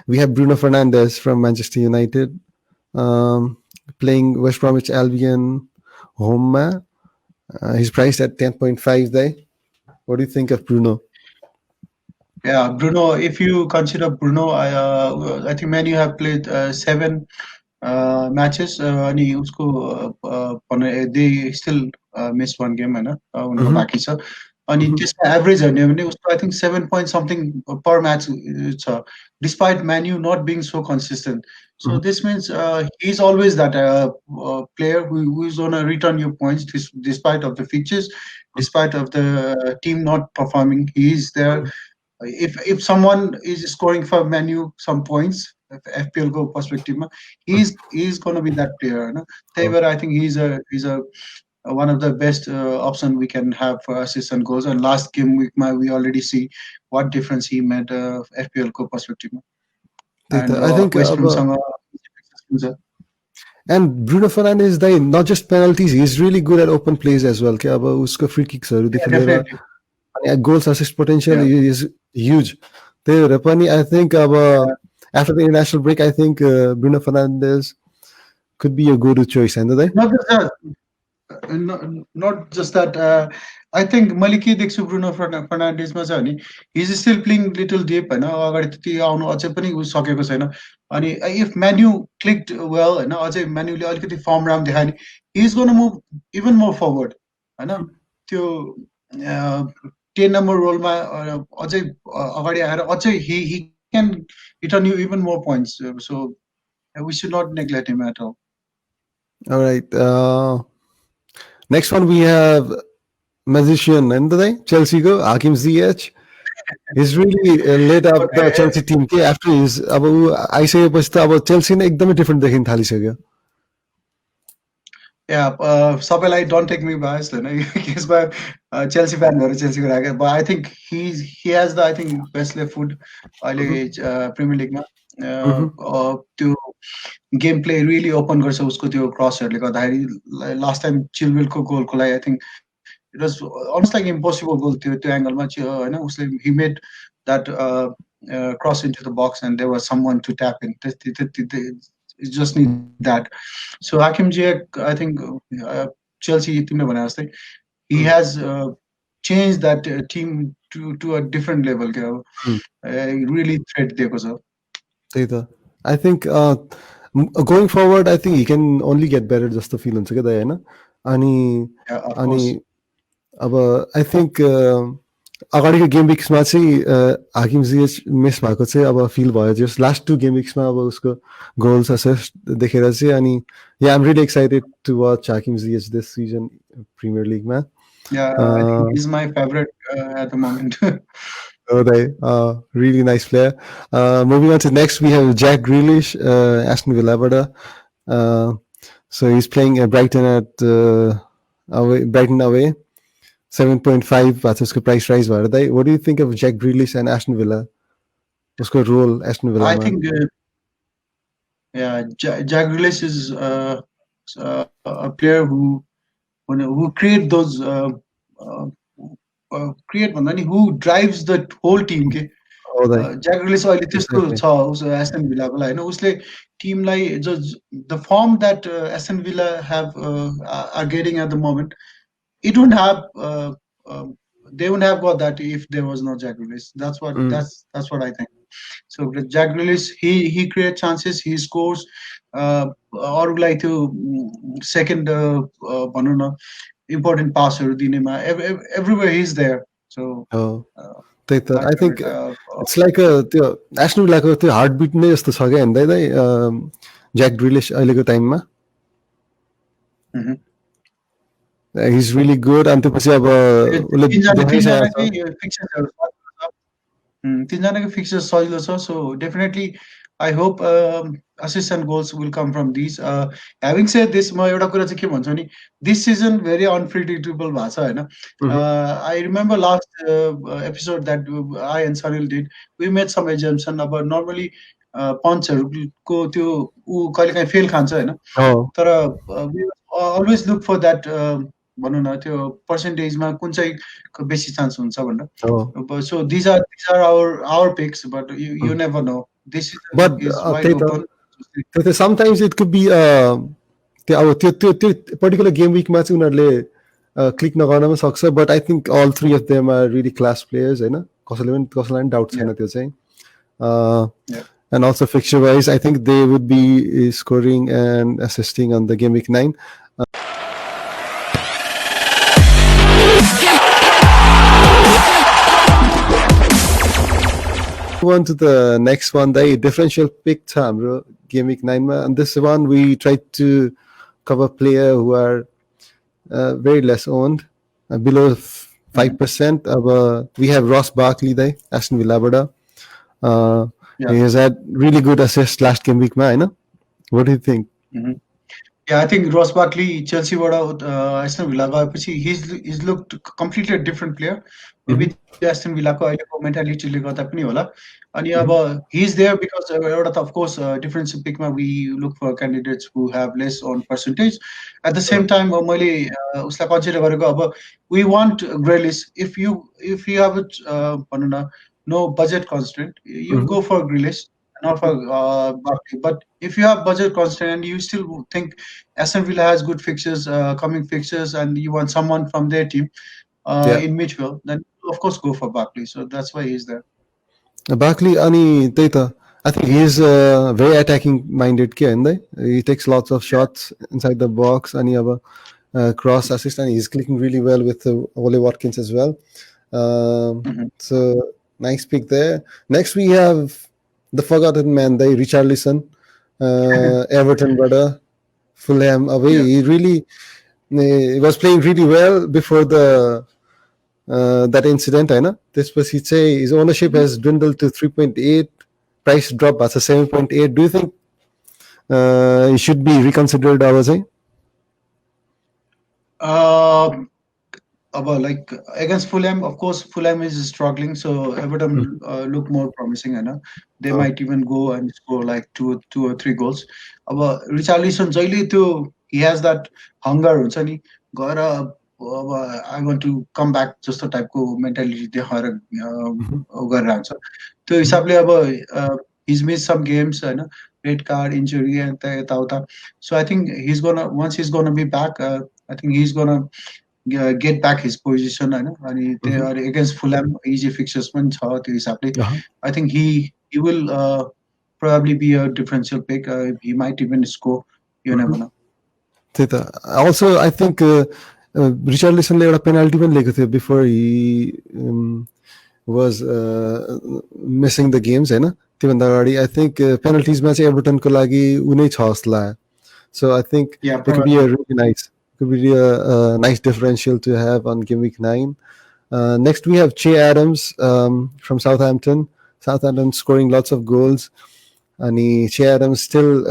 S1: We have Bruno Fernandes from Manchester United playing West Bromwich Albion home. He's priced at 10.5 there. What do you think of Bruno?
S2: Yeah, Bruno. If you consider Bruno, I think Man U have played 7 matches. अनि उसको they still missed one game होइन उनीहरूको बाँकी छ अनि त्यसमा average हेर्ने हो भने उसको I think 7 point something per match छ despite Man U not being so consistent. So this means he's always that player who is going to return your points despite of the fixtures, despite of the team not performing. He is there. If someone is scoring for Man U some points, FPL go perspective, he's going to be that player. No? I think he's a one of the best option we can have for assists and goals. And last game week, we already see what difference he made FPL को perspective.
S1: And I think and Bruno Fernandes, not just penalties, he's really good at open plays as well. के अब उसको free kicks and goals assist potential is huge. I think after the international break, I think Bruno Fernandes could be a go-to choice.
S2: Not just that. I think Maliki देख्छु Bruno Fernandes मा छ नि he's still playing little deep हैन अगाडि त्यति आउनु अझै पनि सकेको छैन अनि if Man U clicked well हैन अझै Man U ले अलिकति फर्म राम देखायो नि he is going to move even more forward हैन त्यो 10 number role मा अझै अगाडि आएर अझै he can return you even more points, so we should not neglect him at all.
S1: All right, next one we have magician and Chelsea go Hakim Ziyech. He's really lit up the Chelsea team after his आइसकेपछि त अब Chelsea नै एकदमै different देखिन थालिसक्यो.
S2: Yeah, सबैलाई don't take me biased हैन यसमा Chelsea fan भएर Chelsea को राखे but I think he has the I think best left foot अहिले Premier League मा त्यो गेम प्ले रियली ओपन गर्छ उसको त्यो क्रसहरुले गर्दाखेरि लास्ट टाइम चिलवेल को गोलको लागि I think it was almost like impossible goal त्यो एंगलमा हैन उसले he made that cross into the box and there was someone to tap in. It just need that. So Hakim Ziyech, I think Chelsea तिमीले भने जस्तै he has changed that team to a different level के really threat दिएको छ.
S1: त्यही त I think going forward I think he can only get better जस्तो fill हुन्छ के दाइ हैन अनि अब I think अगाडिको गेम विक्समा चाहिँ हाकिम जिएच मिस भएको चाहिँ अब फिल भयो जस लास्ट 2 गेम विक्समा अब उसको गोल्स असिस्ट देखेर चाहिँ अनि I'm really excited to watch Hakim Ziyech this season Premier League मा.
S2: I think he's my favorite at the moment.
S1: Really nice player. Moving on to next, we have Jack Grealish, Aston Villa. So he's playing Brighton at Brighton away. 7.5 उसको price rise भयो दाइ. What do you think of Jack Grealish and Aston Villa? उसको role Aston Villa
S2: I think Jack Grealish is a player who create those create भन्दा नि who drives the whole team के Jack Grealish अहिले त्यस्तो छ Aston भिल्लाको लागि होइन उसले टिमलाई the form that Aston Villa have are getting at the moment it wouldn't have they wouldn't have got that if there was no Jack Grealish. That's what I think. So Jack Grealish, he creates chances, he scores, or like to second important passer dinema everywhere he's there. So
S1: I think it's like a Aston Villa ko heartbeat नै जस्तो छ क्या हेर्दै jack ग्रिलिश अहिलेको टाइममा he's really good अनि त्यसपछि अब
S2: तीनजनाको फिक्चर सजिलो छ so definitely I hope assists and goals will come from these. Having said this, म एउटा कुरा चाहिँ के भन्छु नि this season very unpredictable भएको छ हैन. I remember last episode that I and Sanil did. We made some assumption about normally punchहरुको त्यो उ कहिलेकाहीँ फेल खान्छ हैन. तर we always look for that भनौँ न त्यो पर्सेन्टेजमा कुन चाहिँ बेसी चान्स हुन्छ भनेर. So these are our picks, but you never know. This is wide open.
S1: Sometimes it could be त्यो particular game weekमा चाहिँ उनीहरूले क्लिक नगर्न पनि सक्छ, but I think all three of them are really class players हैन. कसैलाई पनि doubt छैन त्यो चाहिँ. And also fixture wise I think they would be scoring and assisting on the game week 9. On to the next one, the differential pick छ हाम्रो game week 9 मा, and this one we tried to cover player who are very less owned, below 5%. We have Ross Barkley there, Aston Villa बाट. He has had really good assists last game week ma, Hahn? What do you think?
S2: Yeah, I think Ross Barkley Chelsea बाट Aston Villa गएपछि he's looked completely a different player. Maybe Aston Villa को अहिलेको मेन्टालिटीले गर्दा पनि होला. अनि अब he is there because एउटा त of course differential pick मा we look for candidates who have less on percentage. At the same time मैले उसलाई कन्सिडर गरेको अब we want Grealish. If you have भनौँ न no budget constraint, you go for Grealish, not for Barkley. But if you have budget constraint and you still think Aston Villa has good fixtures, coming fixtures, and you want someone from their team in midfield, then of course go for Barkley. So that's why he's there.
S1: Barkley, ani त्यही I think he is very attacking minded के हैन. He takes lots of shots inside the box अनि अब cross assist and he's clicking really well with Ole Watkins as well. So nice pick there. Next we have the forgotten man, the Richarlison, Everton brother, Fulham away. He really was playing really well before that incident, I know. This was he'd say his ownership has dwindled to 3.8, price drop as a 7.8. Do you think he should be reconsidered, I was saying?
S2: Like against Fulham, of course, Fulham is struggling, so Everton look more promising. I know they might even go and score like two or three goals. Richarlison, he has that hunger. I want to come back, just the type of mentality they have. So he's missed some games, red card, injury, and so I think once he's gonna be back, I think he's gonna get back his position. And they are against Fulham, easy fixtures. I think he will probably be a differential pick. He might even score. You never know.
S1: Also, I think Richarlison ले एउटा penalty पनि लिएको थियो before he was missing the games, हैन? त्योभन्दा अगाडि I think penalties मा चाहिँ Everton को लागि उनै छ जस्तो लाग्यो. So I think it could be a nice differential to have on game week 9. Next we have Che Adams from Southampton. Southampton scoring lots of goals, and Che Adams still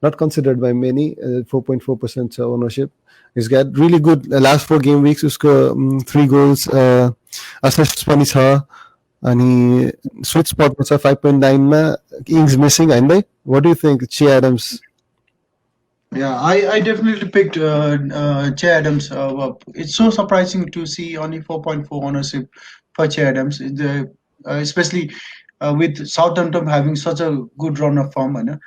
S1: not considered by many. 4.4% ownership. He's got really good last 4 game weeks. Usko 3 goals, assists pani cha, and he sweet spot was 5.9 ma. Ings missing, and what do you think, Che Adams?
S2: Yeah, I definitely picked Che Adams. It's so surprising to see only 4.4 ownership for Che Adams. especially with Southampton having such a good run of form, and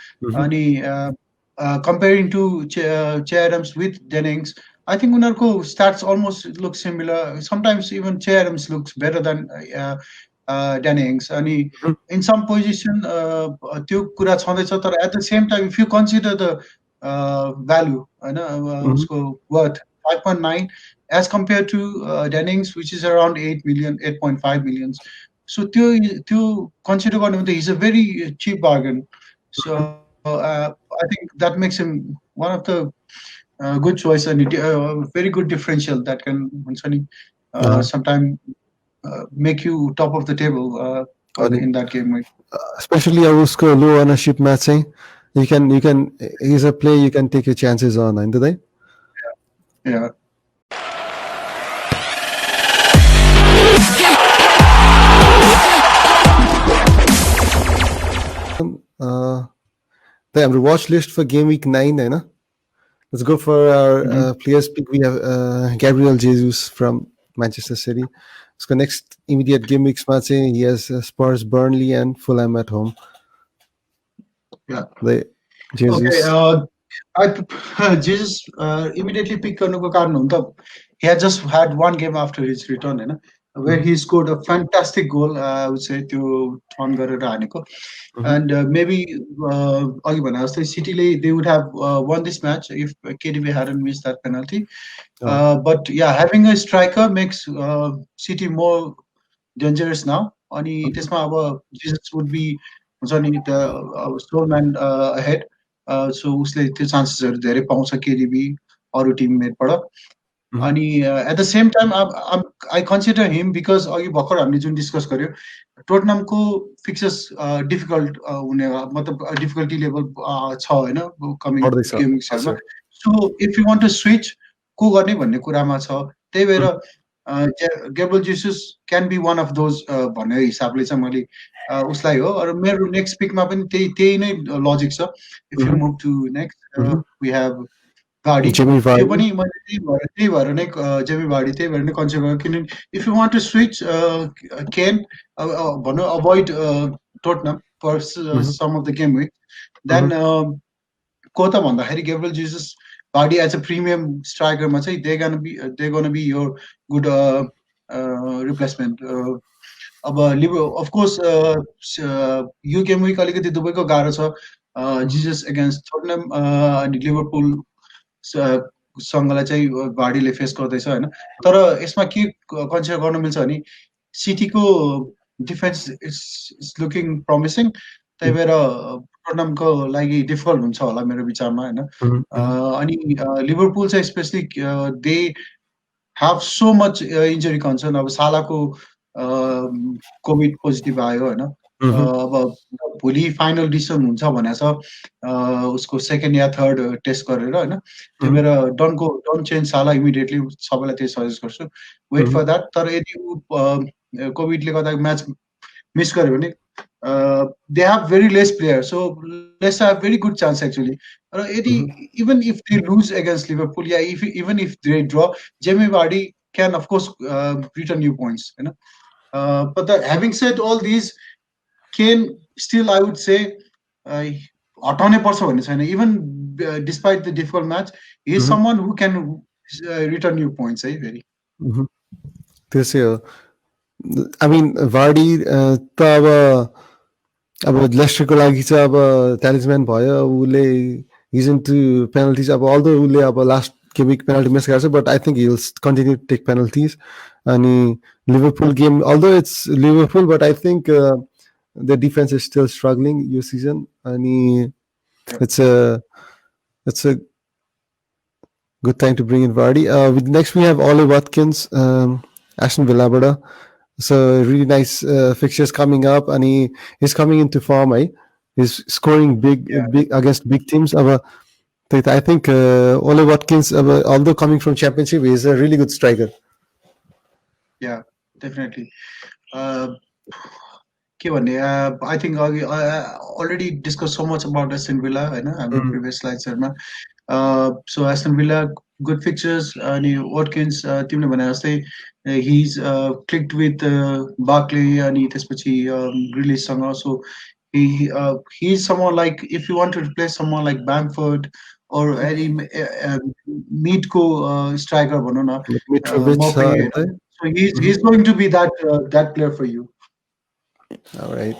S2: comparing to Che Adams with Jennings, I think Unarko stats almost look similar. Sometimes even Che Adams looks better than Jennings. And in some position, त्यो कुरा छँदैछ, तर at the same time, if you consider the value, उसको worth 5.9 as compared to Jennings, which is around 8 million, 8.5 millions. So to consider one, he's a very cheap bargain. So I think that makes him one of the good choice and very good differential that can sometime make you top of the table in that game.
S1: Especially उसको low ownership मा चाहिँ you can he's a player you can take your chances on, होइन त?
S2: Yeah.
S1: हाम्रो watch list for game week 9, होइन? Let's go for our players pick. We have Gabriel Jesus from Manchester City. So next immediate game weeks, he has Spurs, Burnley, and Fulham at home.
S2: Yeah.
S1: Jesus.
S2: Okay. Jesus immediately pick गर्नुको कारण हो नि त, he had just had one game after his return, होइन, where he scored a fantastic goal. I would say त्यो turn गरेर हानेको. And maybe अघि भने जस्तै City they would have won this match if KDB hadn't missed that penalty. But yeah, having a striker makes City more dangerous now. अनि त्यसमा अब Jesus would be the sole man ahead. So उसले त्यो चान्सेसहरु धेरै पाउँछ KDB अरु टिममेटबाट. अनि at the same time I consider him because अघि भर्खर हामीले जुन डिस्कस गर्यो, टोटनमको फिक्चर्स डिफिकल्ट हुने, मतलब डिफिकल्टी लेभल छ, होइन, कमिङ गेम्सहरुमा. So if you want to switch को गर्ने भन्ने कुरामा छ. त्यही भएर Gabriel Jesus can be one of those भन्ने हिसाबले चाहिँ मैले उसलाई हो. र मेरो नेक्स्ट पिकमा पनि त्यही नै लजिक छ. If you move to next we have Vardy. त्यो पनि मैले त्यही भएर नै जेमी वार्डी, त्यही भएर नै कन्सिडर गरेँ. किनभने if you want to switch Kane भन्नु avoid Tottenham for some of the game week, then को त भन्दाखेरि Gabriel Jesus, Vardy as a premium स्ट्राइकरमा चाहिँ they gonna be your good replacement. अब अफ कोर्स यो गेम विक अलिकति दुबईको गाह्रो छ. जेसस एगेन्स्ट टोटनम अनि लिभरपुल सँगलाई चाहिँ वार्डीले फेस गर्दैछ, होइन. तर यसमा के कन्सिडर गर्न मिल्छ भने सिटीको डिफेन्स इज लुकिङ प्रमिसिङ. त्यही भएर टोटनमको लागि डिफिकल्ट हुन्छ होला मेरो विचारमा, होइन. अनि लिभरपुल चाहिँ especially they have so much injury concern. अब सालाको कोभिड पोजिटिभ आयो, होइन. अब भोलि फाइनल डिसिजन हुन्छ भनेको छ उसको सेकेन्ड या थर्ड टेस्ट गरेर, होइन. त्यही भएर डोन्ट चेन्ज साला इमिडिएटली, सबैलाई त्यही सजेस्ट गर्छु. Wait for that. तर यदि कोभिडले गर्दा म्याच मिस गर्यो भने they have very less players, so let's have very good chance actually. Even if they lose against Liverpool, yeah, even if they draw, Jamie Vardy can of course return new points, you know. But having said all these, Kane still, I would say, even despite the difficult match, he is someone who can return new points, very.
S1: This year, I mean, Vardy अब लेस्टरको लागि चाहिँ अब ट्यालिस्म्यान भयो. उसले his into पेनल्टिज. अब although उसले अब last game week penalty miss गरेको छ, but I think he will continue to take penalties. अनि Liverpool game, although it's Liverpool, but I think the defence is still struggling यो सिजन. अनि it's a good time to bring in Vardy. Next we have Ollie Watkins, Aston विल्लाबाट. So really nice fixtures coming up, and he's coming into form. He's scoring big against big teams. I think Ole Watkins, although coming from Championship, is a really good striker.
S2: Yeah, definitely. I think I already discussed so much about Aston Villa, in previous slides. So Aston Villa good fixtures. अनि Watkins तिमीले भने जस्तै he's clicked with Barkley अनि त्यसपछि Grealishसँग. So he's someone like, if you want to replace someone like Bamford or any mid-co striker भनौँ न,
S1: Mitrovic छ
S2: Maupay,
S1: यतै.
S2: so he's going to be that player for you.
S1: All right.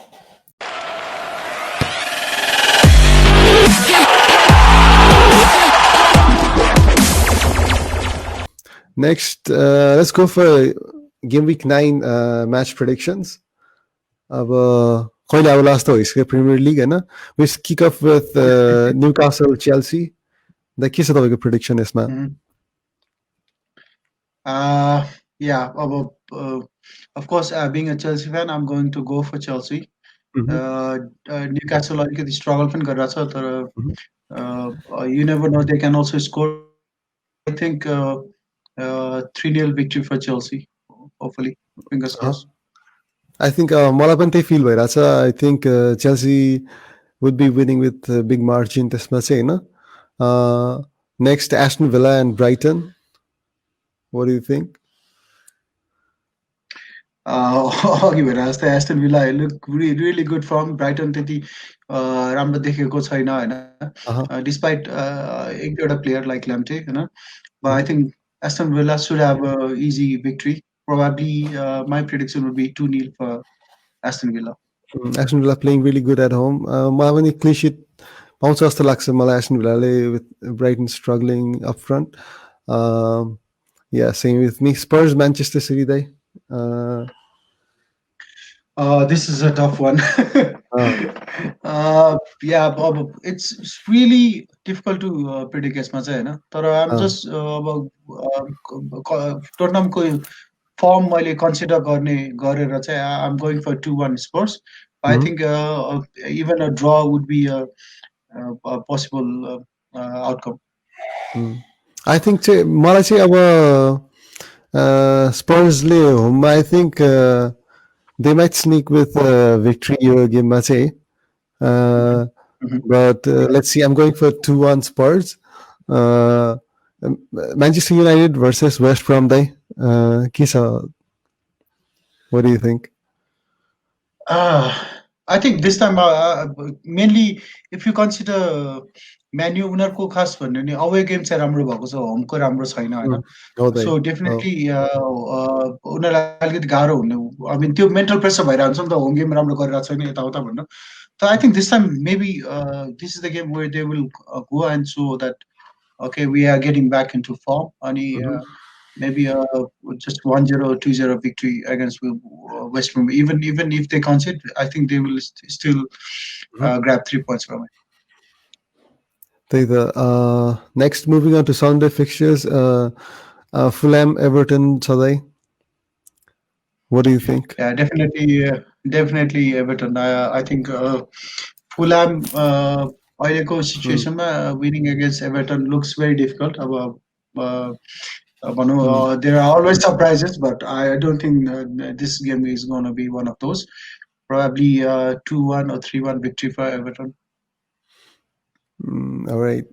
S1: Next, let's go for game week 9 match predictions. अब कहिले आउला जस्तो हो premier लिग होइन. We kick off with Newcastle Chelsea. के छ तपाईँको प्रेडिक्सन यसमा?
S2: Yeah, of course, being a Chelsea fan, I'm going to go for Chelsea. Newcastle अलिकति struggle पनि गरिरहेछ, तर you never know, they can also score. So I think 3-0 victory for Chelsea, hopefully. Fingers crossed.
S1: I think मलाई पनि त्यही fill भइरहेछ. I think Chelsea would be winning with a big margin त्यसमा चाहिँ होइन. Next, Aston Villa and Brighton. What do you think?
S2: अघि भने जस्तै Aston Villa look really good form. Brighton त्यति राम्रो देखेको छैन होइन, despite एक दुईवटा player like Lamptey होइन. But I think Aston Villa should have an easy victory. Probably my prediction would be 2-0 for Aston Villa.
S1: Aston Villa playing really good at home. मलाई पनि clean sheet पाउँछ जस्तो लाग्छ मलाई Aston Villa with Brighton struggling up front. Yeah, same with me. Spurs, Manchester City day.
S2: This is a tough one. Yeah, it's really difficult to predict यसमा चाहिँ होइन, तर I'm just Tottenhamको form मैले consider गरेर चाहिँ I'm going for 2-1 Spurs. I think even a draw would be a possible outcome.
S1: I think चाहिँ मलाई चाहिँ अब Spursले होममा I think they might sneak with victory यो गेममा चाहिँ. But let's see, I'm going for 2-1 Spurs. Manchester United versus West Brom day. के छ? What do you think?
S2: I think this time mainly if you consider Man U उनीहरूको खास भन्यो भने away game चाहिँ राम्रो भएको छ, होमको राम्रो छैन होइन. So definitely उनीहरूलाई अलिकति गाह्रो हुने, I mean त्यो mental pressure भइरहेको छ नि त, होम गेम राम्रो गरिरहेको छैन यताउता भन्नु. So I think this time maybe this is the game where they will go and show that okay, we are getting back into form. अनि maybe just 1-0 or 2-0 victory against West Brom. Even if they concede, I think they will still grab 3 points from it.
S1: Next, moving on to Sunday fixtures, Fulham, Everton today. What do you think?
S2: Yeah, definitely Everton. I think Fulham अहिलेको सिचुएसनमा winning against Everton looks very difficult. There are always surprises, but I don't think this game is going to be one of those. Probably 2-1 or 3-1 victory for Everton.
S1: All right.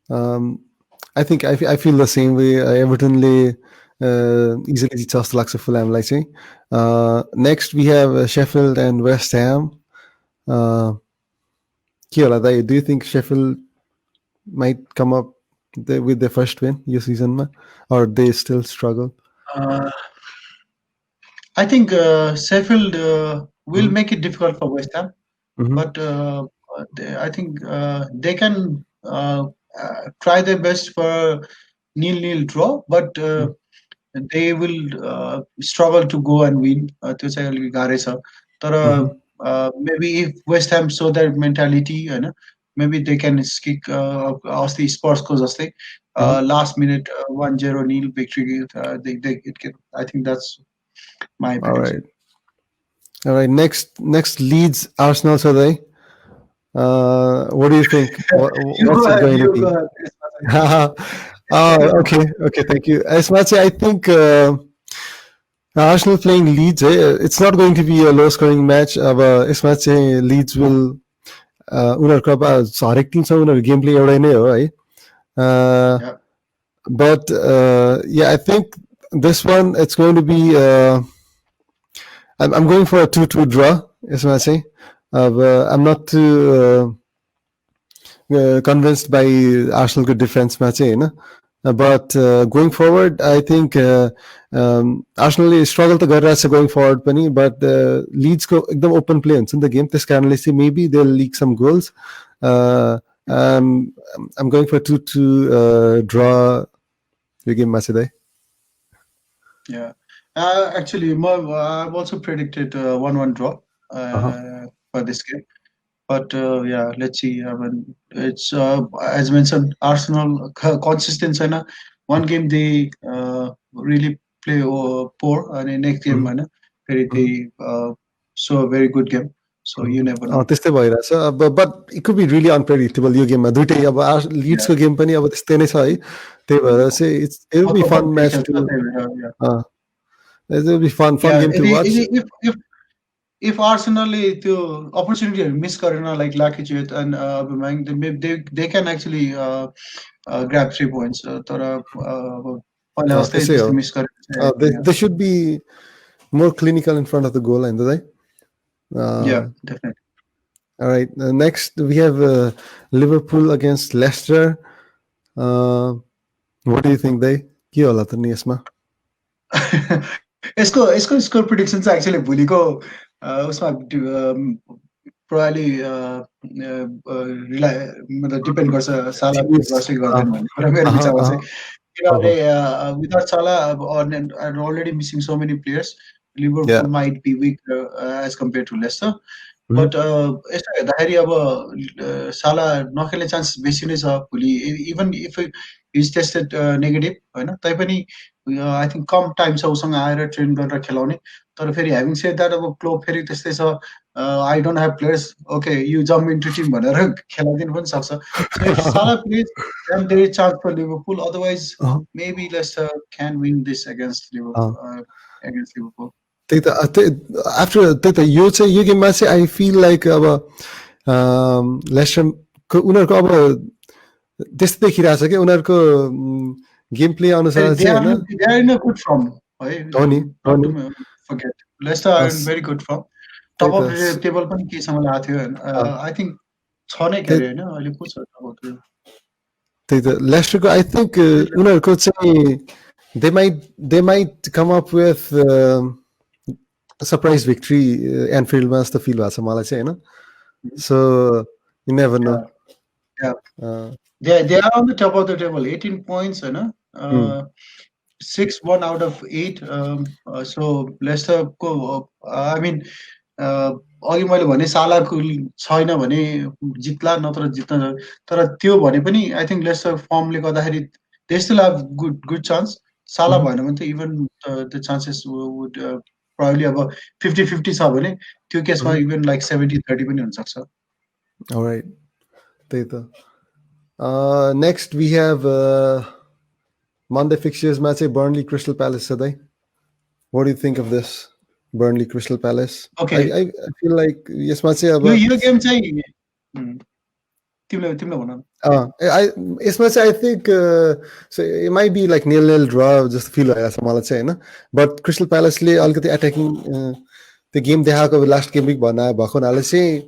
S1: I think I feel the same way. Evertonले easily just like Fulham like say. Next we have Sheffield and West Ham. Do you think Sheffield might come up with their first win this season, or they still struggle?
S2: I think Sheffield will make it difficult for West Ham, but I think they can try their best for 0-0 draw, but they will struggle to go and win. त्यो चाहिँ अलिकति गाह्रै छ, तर maybe if West Ham show their mentality, maybe they can kick अस्ति स्पर्सको जस्तै last minute 1-0 victory. I think that's my prediction.
S1: All right. Next Leeds Arsenal today. What do you think? What's it going to be? Okay. Thank you. As much I think Arsenal playing Leeds, it's not going to be a low-scoring match. As much Leeds will उनीहरूको अब हरेक टिमसँग उनीहरूको game play एउटै नै हो है. But yeah, I think this one it's going to be. I'm going for a 2-2 draw. यसमा चाहिँ अब I'm not too convinced by Arsenalको डिफेन्समा चाहिँ होइन. But going forward, I think Arsenal struggle to गरिरहेछ going forward पनि, but Leedsको एकदम open play हुन्छ नि त गेम, त्यस कारणले चाहिँ maybe they'll leak some goals. I'm going for 2-2 draw यो गेममा चाहिँ दाइ.
S2: Yeah, actually, I've also predicted 1-1 draw for this game. But yeah, let's see. I mean, it's as mentioned, Arsenal consistent. One game they really play poor, and in next game, they show a very good game. So you never know.
S1: त्यस्तै भइरहेछ. But it could be really unpredictable यो गेममा. दुइटै अब लिड्सको game पनि अब त्यस्तै नै छ है. त्यही भएर चाहिँ it will be fun match to. It will be fun game to watch.
S2: If Arsenal the opportunity miss karena like Lakichit and Aubameyang, they can actually grab 3 points.
S1: They should be more clinical in front of the goal line, do they?
S2: Yeah, definitely.
S1: All right. Next we have Liverpool against Leicester. What do you think, they? के होला त नि यसमा?
S2: यसको score prediction चाहिँ actually भोलिको उसमा probably मतलब डिपेन्ड गर्छ साला गर्छ कि गर्दैन भन्ने कुरा मेरो विचारमा चाहिँ. किनभने without Salah and already missing so many players, Liverpool might be weak as compared to Leicester. But यस्तो हेर्दाखेरि अब साला नखेल्ने चान्स बेसी नै छ भोलि, even if is tested negative होइन तैपनि आई थिङ्क कम टाइम छ उसँग आएर ट्रेन गरेर खेलाउने. तर फेरि ह्याभिङ सेड द्याट अब क्लब फेरि त्यस्तै छ, I don't have players, okay you jump into team भनेर खेलाइदिनु पनि सक्छ. So if Salah plays then there is chance for Liverpool, otherwise maybe Leicester can win this against Liverpool.
S1: त्यही त आफ्टर त्यही त यो चाहिँ यो गेममा चाहिँ आई फिल लाइक अब लेस्टरको उनीहरूको अब त्यस्तै देखिरहेछ क्या उनीहरूको गेम प्ले अनुसार
S2: टप अफ टेबल पनि केसँग लागेको थियो आई थिङ्क छ नै के होइन अहिले को छ टप अफ टेबल.
S1: त्यही त लेस्टरको आई थिङ्क उनीहरूको चाहिँ they might come up with surprise victory एन्फिल्डमा जस्तो फिल भएको छ मलाई चाहिँ होइन. So you never know.
S2: They are on the top of the table, 18 points, होइन 6-1 out of 8. So Leicester को I mean अघि मैले भने सालाको छैन भने जित्ला नत्र जित्न, तर त्यो भने पनि आई थिङ्क लेस्टर फर्मले गर्दाखेरि they still have good chance. साला भएन भने त even the chances would probably अब 50-50 छ भने त्यो केसमा इभन लाइक 70-30 पनि हुन सक्छ.
S1: Alright, त्यही त. Next we have Monday fixturesमा चाहिँ Burnley Crystal Palace छ दाइ. What do you think of this Burnley Crystal Palace?
S2: Okay,
S1: I feel like यसमा चाहिँ अब
S2: यो गेम चाहिँ तिमीले भन.
S1: यसमा चाहिँ I think so it might be like 0-0 draw जस्तो फिल भइरहेको छ मलाई चाहिँ होइन. बट क्रिस्टल प्यालेसले अलिकति एट्याकिङ त्यो गेम देखाएको लास्ट गेम विक भएको हुनाले चाहिँ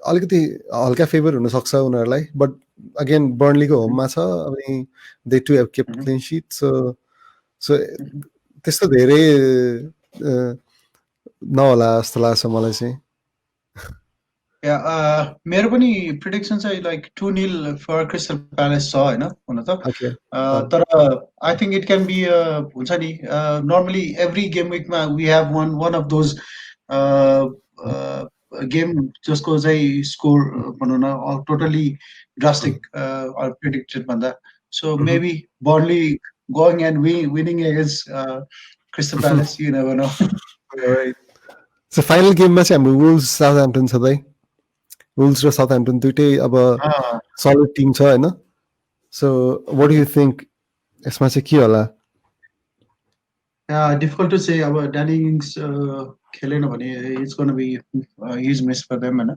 S1: अलिकति हल्का फेभर हुनसक्छ उनीहरूलाई. बट अगेन बर्नलीको होममा छ, अनि they to have kept clean sheet. So त्यस्तो धेरै नहोला जस्तो लाग्छ मलाई चाहिँ.
S2: मेरो पनि प्रिडिक्सन चाहिँ लाइक 2-0 फर क्रिस्टल प्यालेस छ होइन हुन त. तर I think it can be हुन्छ नि नर्मली एभ्री गेम विकमा we have one of those game जसको चाहिँ स्कोर भनौँ न टोटली ड्रास्टिक प्रिडिक्टेड भन्दा. So maybe Burnley going and winning against Crystal Palace, you never know.
S1: So final गेममा चाहिँ हाम्रो वुल्स साउथह्याम्पटन छ दाइ. वुल्स र साउथह्याम्पटन दुइटै अब सलिड टिम छ होइन. So what do you think यसमा चाहिँ के होला?
S2: Difficult to say. अब ड्यानी इनिङ्स खेलेन भने it's gonna be huge miss for them होइन.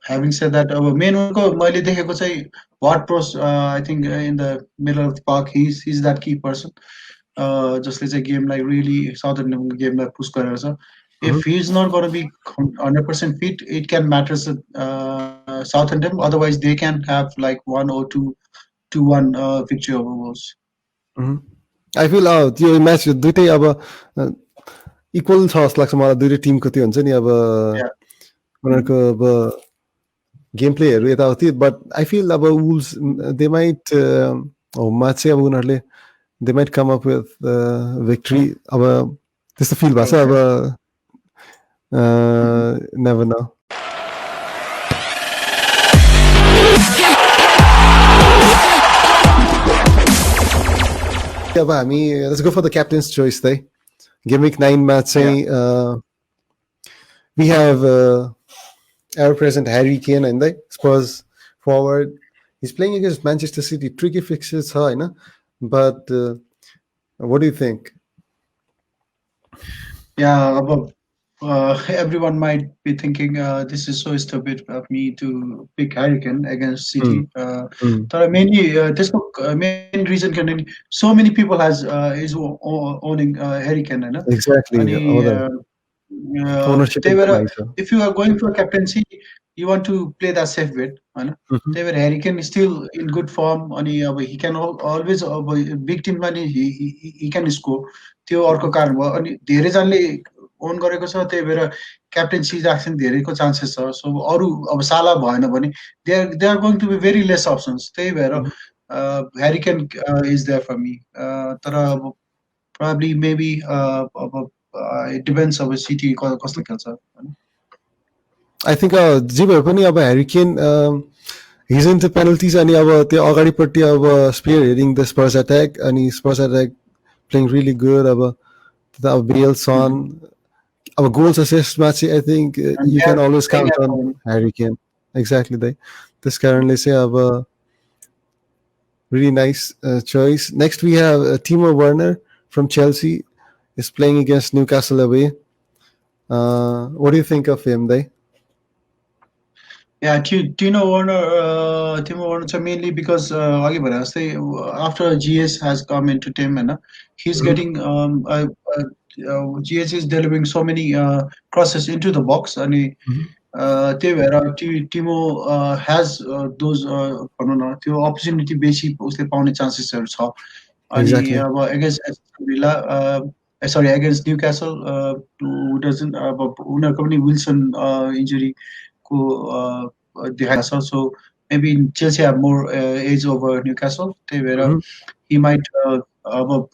S2: Having said that, main उनको मैले देखेको चाहिँ ward pros I think in the middle of the park he's that key person जसले चाहिँ गेमलाई really साउथ इन्डियनको गेमलाई पुश गरेको छ. If he's not going to be 100% fit, it can matter South Indian. Otherwise, they can have like 1 or 2-1 victory over Wolves.
S1: I feel त्यो match दुइटै अब equal छ जस्तो लाग्छ मलाई. दुइटै टिमको त्यो हुन्छ नि अब उनीहरूको अब गेम प्लेहरू यताउति. बट आई फिल अब वुल्स दे माइट होममा चाहिँ अब उनीहरूले they might come up with victory. अब त्यस्तो फिल भएको छ. अब नेभर नो. अब हामी लेट्स गो फर द क्याप्टेन्स चोइस है. गेम विक 9 मा चाहिँ we have our president Harry Kane and the Spurs forward. He's playing against Manchester City. Tricky fixtures, huh? But what do you think?
S2: Yeah, everyone might be thinking this is so stupid of me to pick Harry Kane against City. But mainly, this main reason can so many people is owning Harry Kane,
S1: exactly.
S2: Ownership. If you are going for captaincy, you want to play that safe bet. They were Harry Kane is still in good form. He can always big team money. He can score. त्यो अर्को कारण भयो. अनि धेरै जनाले own गरेको छ. त्यही भएर क्याप्टेन्सी राख्छन्. धेरैको चान्सेस छ. सो अरु अब साला भएन भने they are going to be very less options. त्यही भएर Harry Kane is there for me. तर probably maybe it depends on City कस्तो खेल्छ.
S1: I think जे भए पनि अब Harry Kane he's into penalties अनि अब त्यो अगाडिपट्टि अब spearheading the Spurs attack अनि Spurs attack playing really good. अब Bale, Son, अब goals assist मा चाहिँ I think you can always count on Harry Kane. Exactly that. This currently say अब really nice choice. Next we have Timo Werner from Chelsea is playing against Newcastle away. What do you think of him, they?
S2: Yeah, Timo Werner mainly because after GS has come into team, he's getting GS is delivering so many crosses into the box, and Timo has those opportunity basically उसले पाउने चान्सेसहरु छ.
S1: Exactly.
S2: Against Villa, sorry, against Newcastle, who doesn't उनीहरुको पनि Wilson injury को देखाएको छ. So maybe Chelsea have more edge over Newcastle. त्यही भएर he might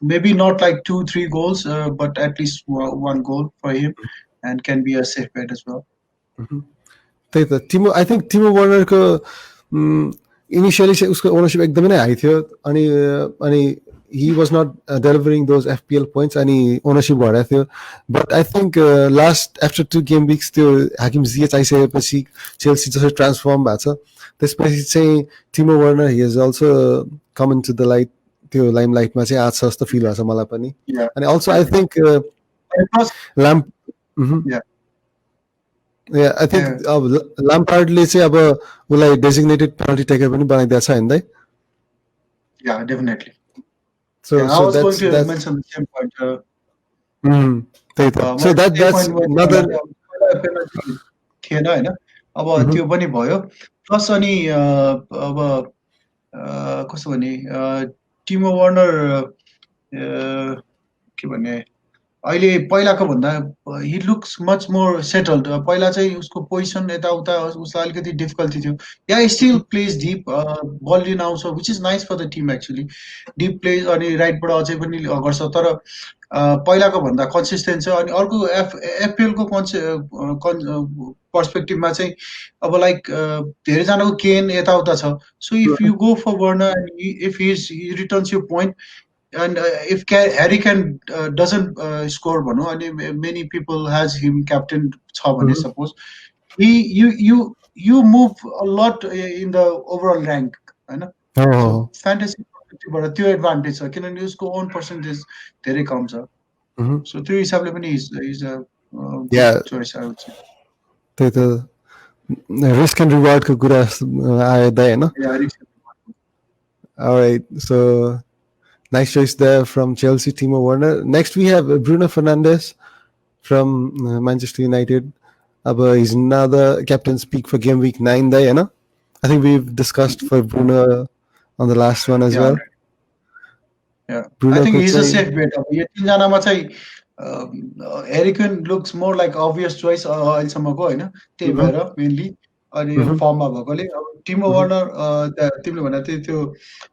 S2: maybe not like 2-3 goals, but at least one goal for him, and can be a safe bet as well.
S1: I think Timo Werner को initially चाहिँ उसको ownership एकदमै नै high थियो. अनि he was not delivering those FPL points and ownership बढाएको थियो. But I think last after 2 game weeks त्यो हाकिम जिएच आइसकेपछि Chelsea जसरी transform भएको छ. त्यसपछि चाहिँ Timo Werner he has also come into the light. त्यो limelight मा चाहिँ आछ जस्तो feel भएको छ मलाई पनि. And also I think Yeah, I think Lampardले चाहिँ अब उलाई designated penalty taker पनि बनाइदिएको छ हैन दाइ?
S2: Yeah, definitely.
S1: So,
S2: I was going to mention the same point.
S1: So that's another
S2: थिएन हैन. अब त्यो पनि भयो. प्लस अनि अब कस्तो भने टिमो वर्नर के भन्ने अहिले पहिलाको भन्दा he looks much more settled. पहिला चाहिँ उसको पोजिसन यताउता उसलाई अलिकति डिफिकल्टी थियो. Yeah, he still plays deep, ball in आउँछ, which is nice for the team actually. Deep plays अनि राइटबाट अझै पनि गर्छ. तर पहिलाको भन्दा कन्सिस्टेन्ट छ. अनि अर्को एफपीएल को पर्सपेक्टिभमा चाहिँ अब लाइक धेरै जनाको केन यताउता छ. So if you go for Werner and if he returns your point, and if Harry Kane doesn't score, and many people has him captain, suppose you move a lot in the overall rank, so fantasy but त्यो advantage छ किनभने उसको own percentage धेरै कम छ. So त्यो हिसाबले पनि is a good choice, I would say.
S1: risk and reward ko कुरा आयो दाइ हैन. All right, so nice choice there from Chelsea, Timo Werner. Next we have Bruno Fernandes from Manchester United. He's another captain's pick for game week 9 Dai Hahn. I think we've discussed for Bruno on the last one as well.
S2: Yeah, Bruno I think he's a safe bet. यो तीनजनामा चाहिँ Harry Kane looks more like obvious choice अहिलेसम्मको हैन, त्यही भएर mainly अनि फर्ममा भएकोले. अब टिमो Werner तिमीले भने त्यो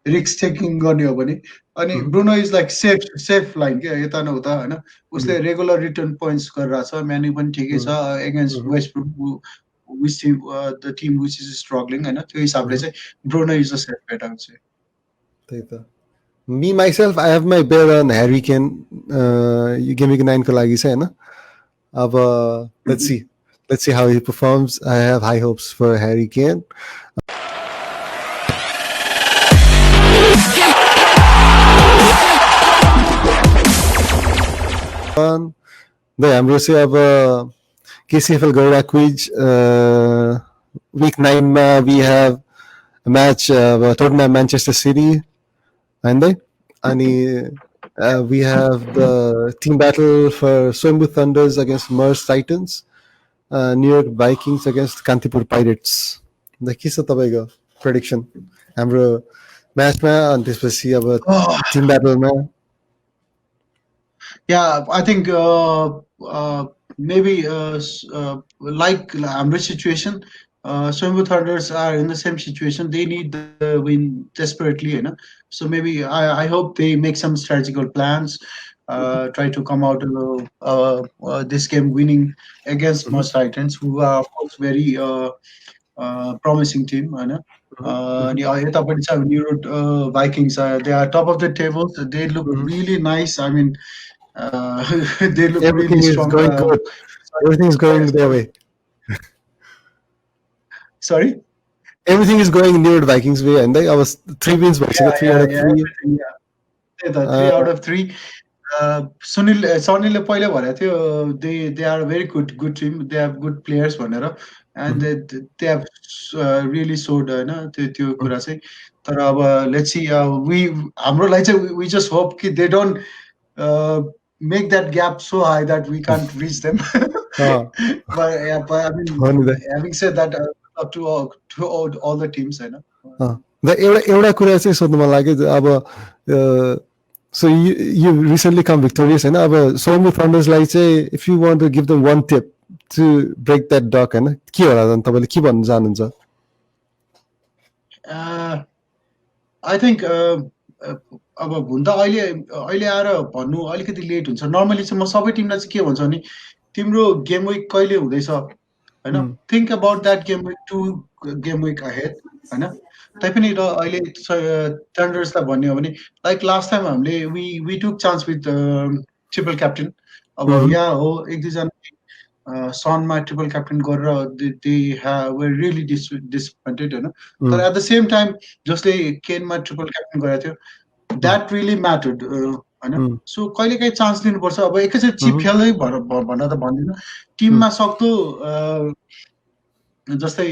S2: रिस्क टेकिङ गर्ने हो भने अनि Bruno is like safe line के यता न उता हैन. उसले रेगुलर रिटर्न पोइन्ट्स गरिरहेछ. म्यान्यू पनि ठिकै छ against Westbrook which team the team which is struggling हैन. त्यो हिसाबले चाहिँ Bruno is a safe bet आउँछ.
S1: त्यही त. Me myself, I have my bet on Harry Kane. You give me 9 ko लागि चाहिँ हैन. अब let's see how he performs. I have high hopes for Harry Kane. The हाम्रो चाहिँ अब KCFL Garuda Quiz week 9 मा we have a match Tottenham Manchester City and we have the team battle for Swimbu Thunders against Merse Titans, New York Vikings against Kantipur Pirates. The के छ तपाईको prediction हाम्रो म्याचमा अनि त्यसपछि अब team battle मा?
S2: Yeah, I think maybe like हाम्रो situation, Swimbu Thunders are in the same situation. They need the win desperately, you know. So maybe I hope they make some strategical plans, try to come out this game winning against Merse Titans, who are of course very promising team, you know. New York Vikings, they are top of the table. They look really nice. I mean, they look
S1: everything
S2: really strong.
S1: Going good. Everything is going their way.
S2: Sorry?
S1: Everything is going New York Vikings way, and I was 3 wins, but 3 out of 3.
S2: Yeah, 3 out of 3. Sanil पहिला भनेको थियो they are a very good team. They have good players भनेर, and they have really showed हैन त्यो कुरा चाहिँ. तर अब let's see, हाम्रो लागि चाहिँ we just hope कि they don't make that gap so high that we can't reach them. But I mean, having said that, up to all the teams, हैन.
S1: एउटा कुरा चाहिँ सोध्नु मन लाग्यो अब so you recently come victorious हैन. अब Swimbu Thunders लाई चाहिँ if you want to give them one tip to break that duck हैन, के होला त तपाईले के भन्न चाहनुहुन्छ?
S2: I think अब हुन त अहिले आएर भन्नु अलिकति लेट हुन्छ. नर्मली चाहिँ म सबै टिमलाई चाहिँ के भन्छ भने तिम्रो गेम विक कहिले हुँदैछ हैन, think about that game week 2 game week ahead हैन. तैपनि र अहिले थन्डर्स लाई भन्ने हो भने लाइक लास्ट टाइम हामीले we took chance with triple captain. अब यहाँ हो एक दुई जना सनमा ट्रिपल क्याप्टेन गरेर they were really disappointed हैन. तर at the same time जसले केनमा ट्रिपल क्याप्टेन गरेको थियो that really mattered हैन. सो कहिलेकाहीँ चान्स दिनुपर्छ. अब एकैचोटि चिप खेल्दै भन्न त भन्दिनँ. टिममा सक्दो जस्तै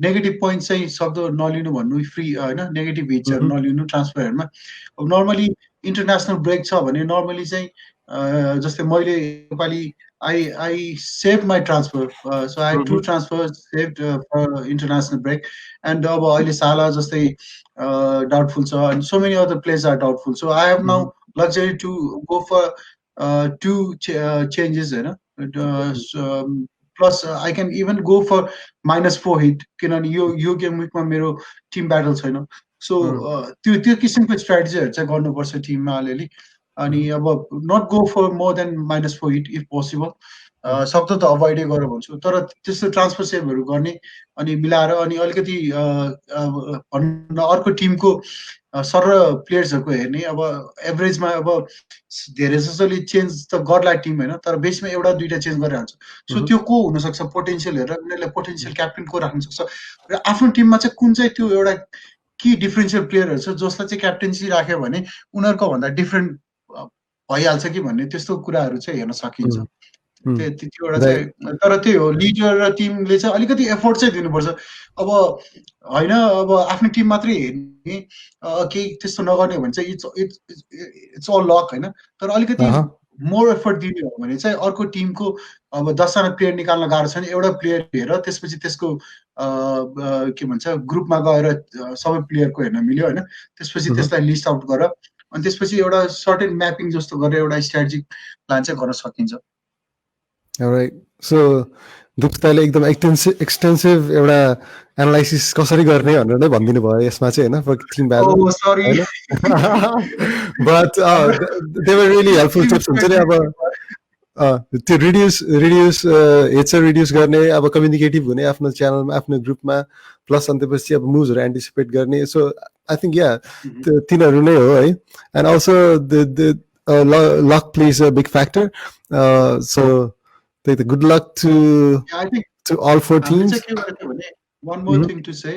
S2: नेगेटिभ पोइन्ट चाहिँ सक्दो नलिनु भन्नु फ्री हैन, नेगेटिभ हिट्सहरु नलिनु ट्रान्सफरहरुमा. अब नर्मली इन्टरनेशनल ब्रेक छ भने नर्मली चाहिँ जस्तै मैले Nepali I saved my transfer, so I had 2 transfers saved for international break, and अब अहिले साला जस्तै doubtful छ and so many other players are doubtful, so I have now luxury to go for 2 changes Hahn. Plus I can even go for -4 hit किनभने यो game विकमा मेरो Tim battle छैन. सो त्यो किसिमको स्ट्र्याटेजीहरु चाहिँ गर्नुपर्छ टिममा अलिअलि. अनि अब not go for more than -4 hit if possible. सक्दो त अभोइडै गर भन्छु. तर त्यस्तो ट्रान्सफर सेभहरु गर्ने अनि मिलाएर अनि अलिकति अर्को टिमको सर प्लेयर्सहरुको हेर्ने. अब एभरेजमा अब धेरै जसोले चेन्ज त गर्ला टिम हैन, तर बेसमा एउटा दुईटा चेन्ज गरेर हुन्छ. सो त्यो को हुन सक्छ पोटेन्शियल हेरेर उनीहरुले पोटेन्शियल क्याप्टेन को राख्न सक्छ र आफ्नो टिममा चाहिँ कुन चाहिँ त्यो एउटा की डिफरेन्शियल प्लेयरहरु छ जसलाई चाहिँ क्याप्टेन्सी राख्यो भने उनीहरुको भन्दा डिफरेन्ट भइहाल्छ कि भन्ने त्यस्तो कुराहरु चाहिँ हेर्न सकिन्छ. त्यो एउटा चाहिँ तर त्यही हो लिडर र टिमले चाहिँ अलिकति एफोर्ट चाहिँ दिनुपर्छ अब होइन अब आफ्नो टिम मात्रै हेर्ने केही त्यस्तो नगर्ने भने चाहिँ इट्स अल लक होइन तर अलिकति मोर एफोर्ट दिने हो भने चाहिँ अर्को टिमको अब 10जना प्लेयर निकाल्न गाह्रो छ भने एउटा प्लेयर हेर त्यसपछि त्यसको के भन्छ ग्रुपमा गएर सबै प्लेयरको हेर्न मिल्यो होइन त्यसपछि त्यसलाई लिस्ट आउट गर अनि त्यसपछि एउटा सर्टेन म्यापिङ जस्तो गरेर एउटा स्ट्राटेजिक प्लान चाहिँ गर्न सकिन्छ
S1: Alright. So दुप्ताले एकदम एक्सटेन्सिभ एउटा एनालाइसिस कसरी गर्ने भनेर नै भनिदिनु भयो यसमा चाहिँ होइन फर टिम ब्यालेन्स
S2: होइन
S1: but they were really helpful tips हुन्छ नि अब त्यो रिड्युस हेडसेट रिड्युस गर्ने अब कम्युनिकेटिभ हुने आफ्नो च्यानलमा आफ्नो ग्रुपमा प्लस अनि त्यसपछि अब मुभ्सहरू एन्टिसिपेट गर्ने सो आई थिङ्क या तिनीहरू नै हो है and also the luck plays a big factor. So good luck to all four teams.
S2: One more thing to say,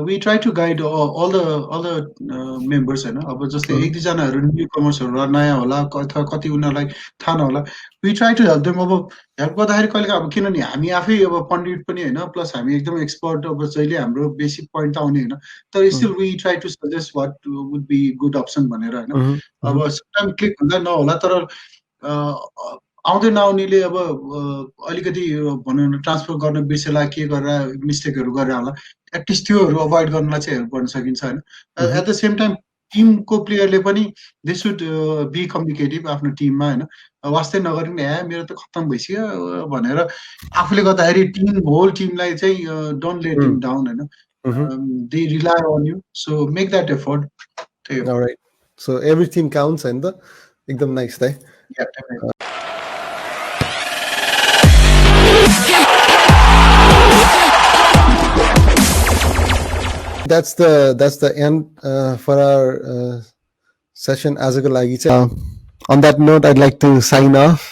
S2: we try to guide all the members, just the newcomers we try to help them help pandit plus expert basic point still we try to suggest what would be good option sometimes click आउँदैन आउनेले अब अलिकति भनौँ न transfer गर्न बिर्सेला के गरेर मिस्टेकहरु गरेर होला एटलिस्ट त्योहरु अभोइड गर्नलाई चाहिँ हेल्प गर्न सकिन्छ हैन एट द सेम टाइम टिमको प्लेयरले पनि दे शुड बी कम्युनिकेटिभ आफ्नो टिममा हैन वास्तै नगरिने हे मेरो त खत्तम भइसक्यो भनेर आफूले गर्दाखेरि टिम होल टिमलाई चाहिँ डोन्ट लेट हिम डाउन हैन they rely on you so make that effort
S1: alright so every team counts हैन त एकदम नाइस है That's the end for our session आजको लागि चाहिँ on that note I'd like to sign off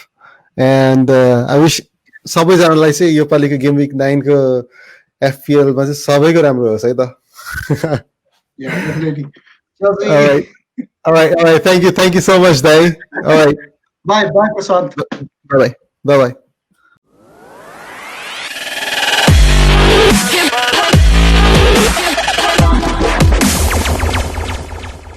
S1: and I wish सबैजनालाई चाहिँ यो पालिको game Wick 9 को FPL मा चाहिँ सबैको राम्रो होस् है त
S2: Yeah, definitely.
S1: All right. Thank you so much, Dai. All right.
S2: Bye, Prashant.
S1: Bye.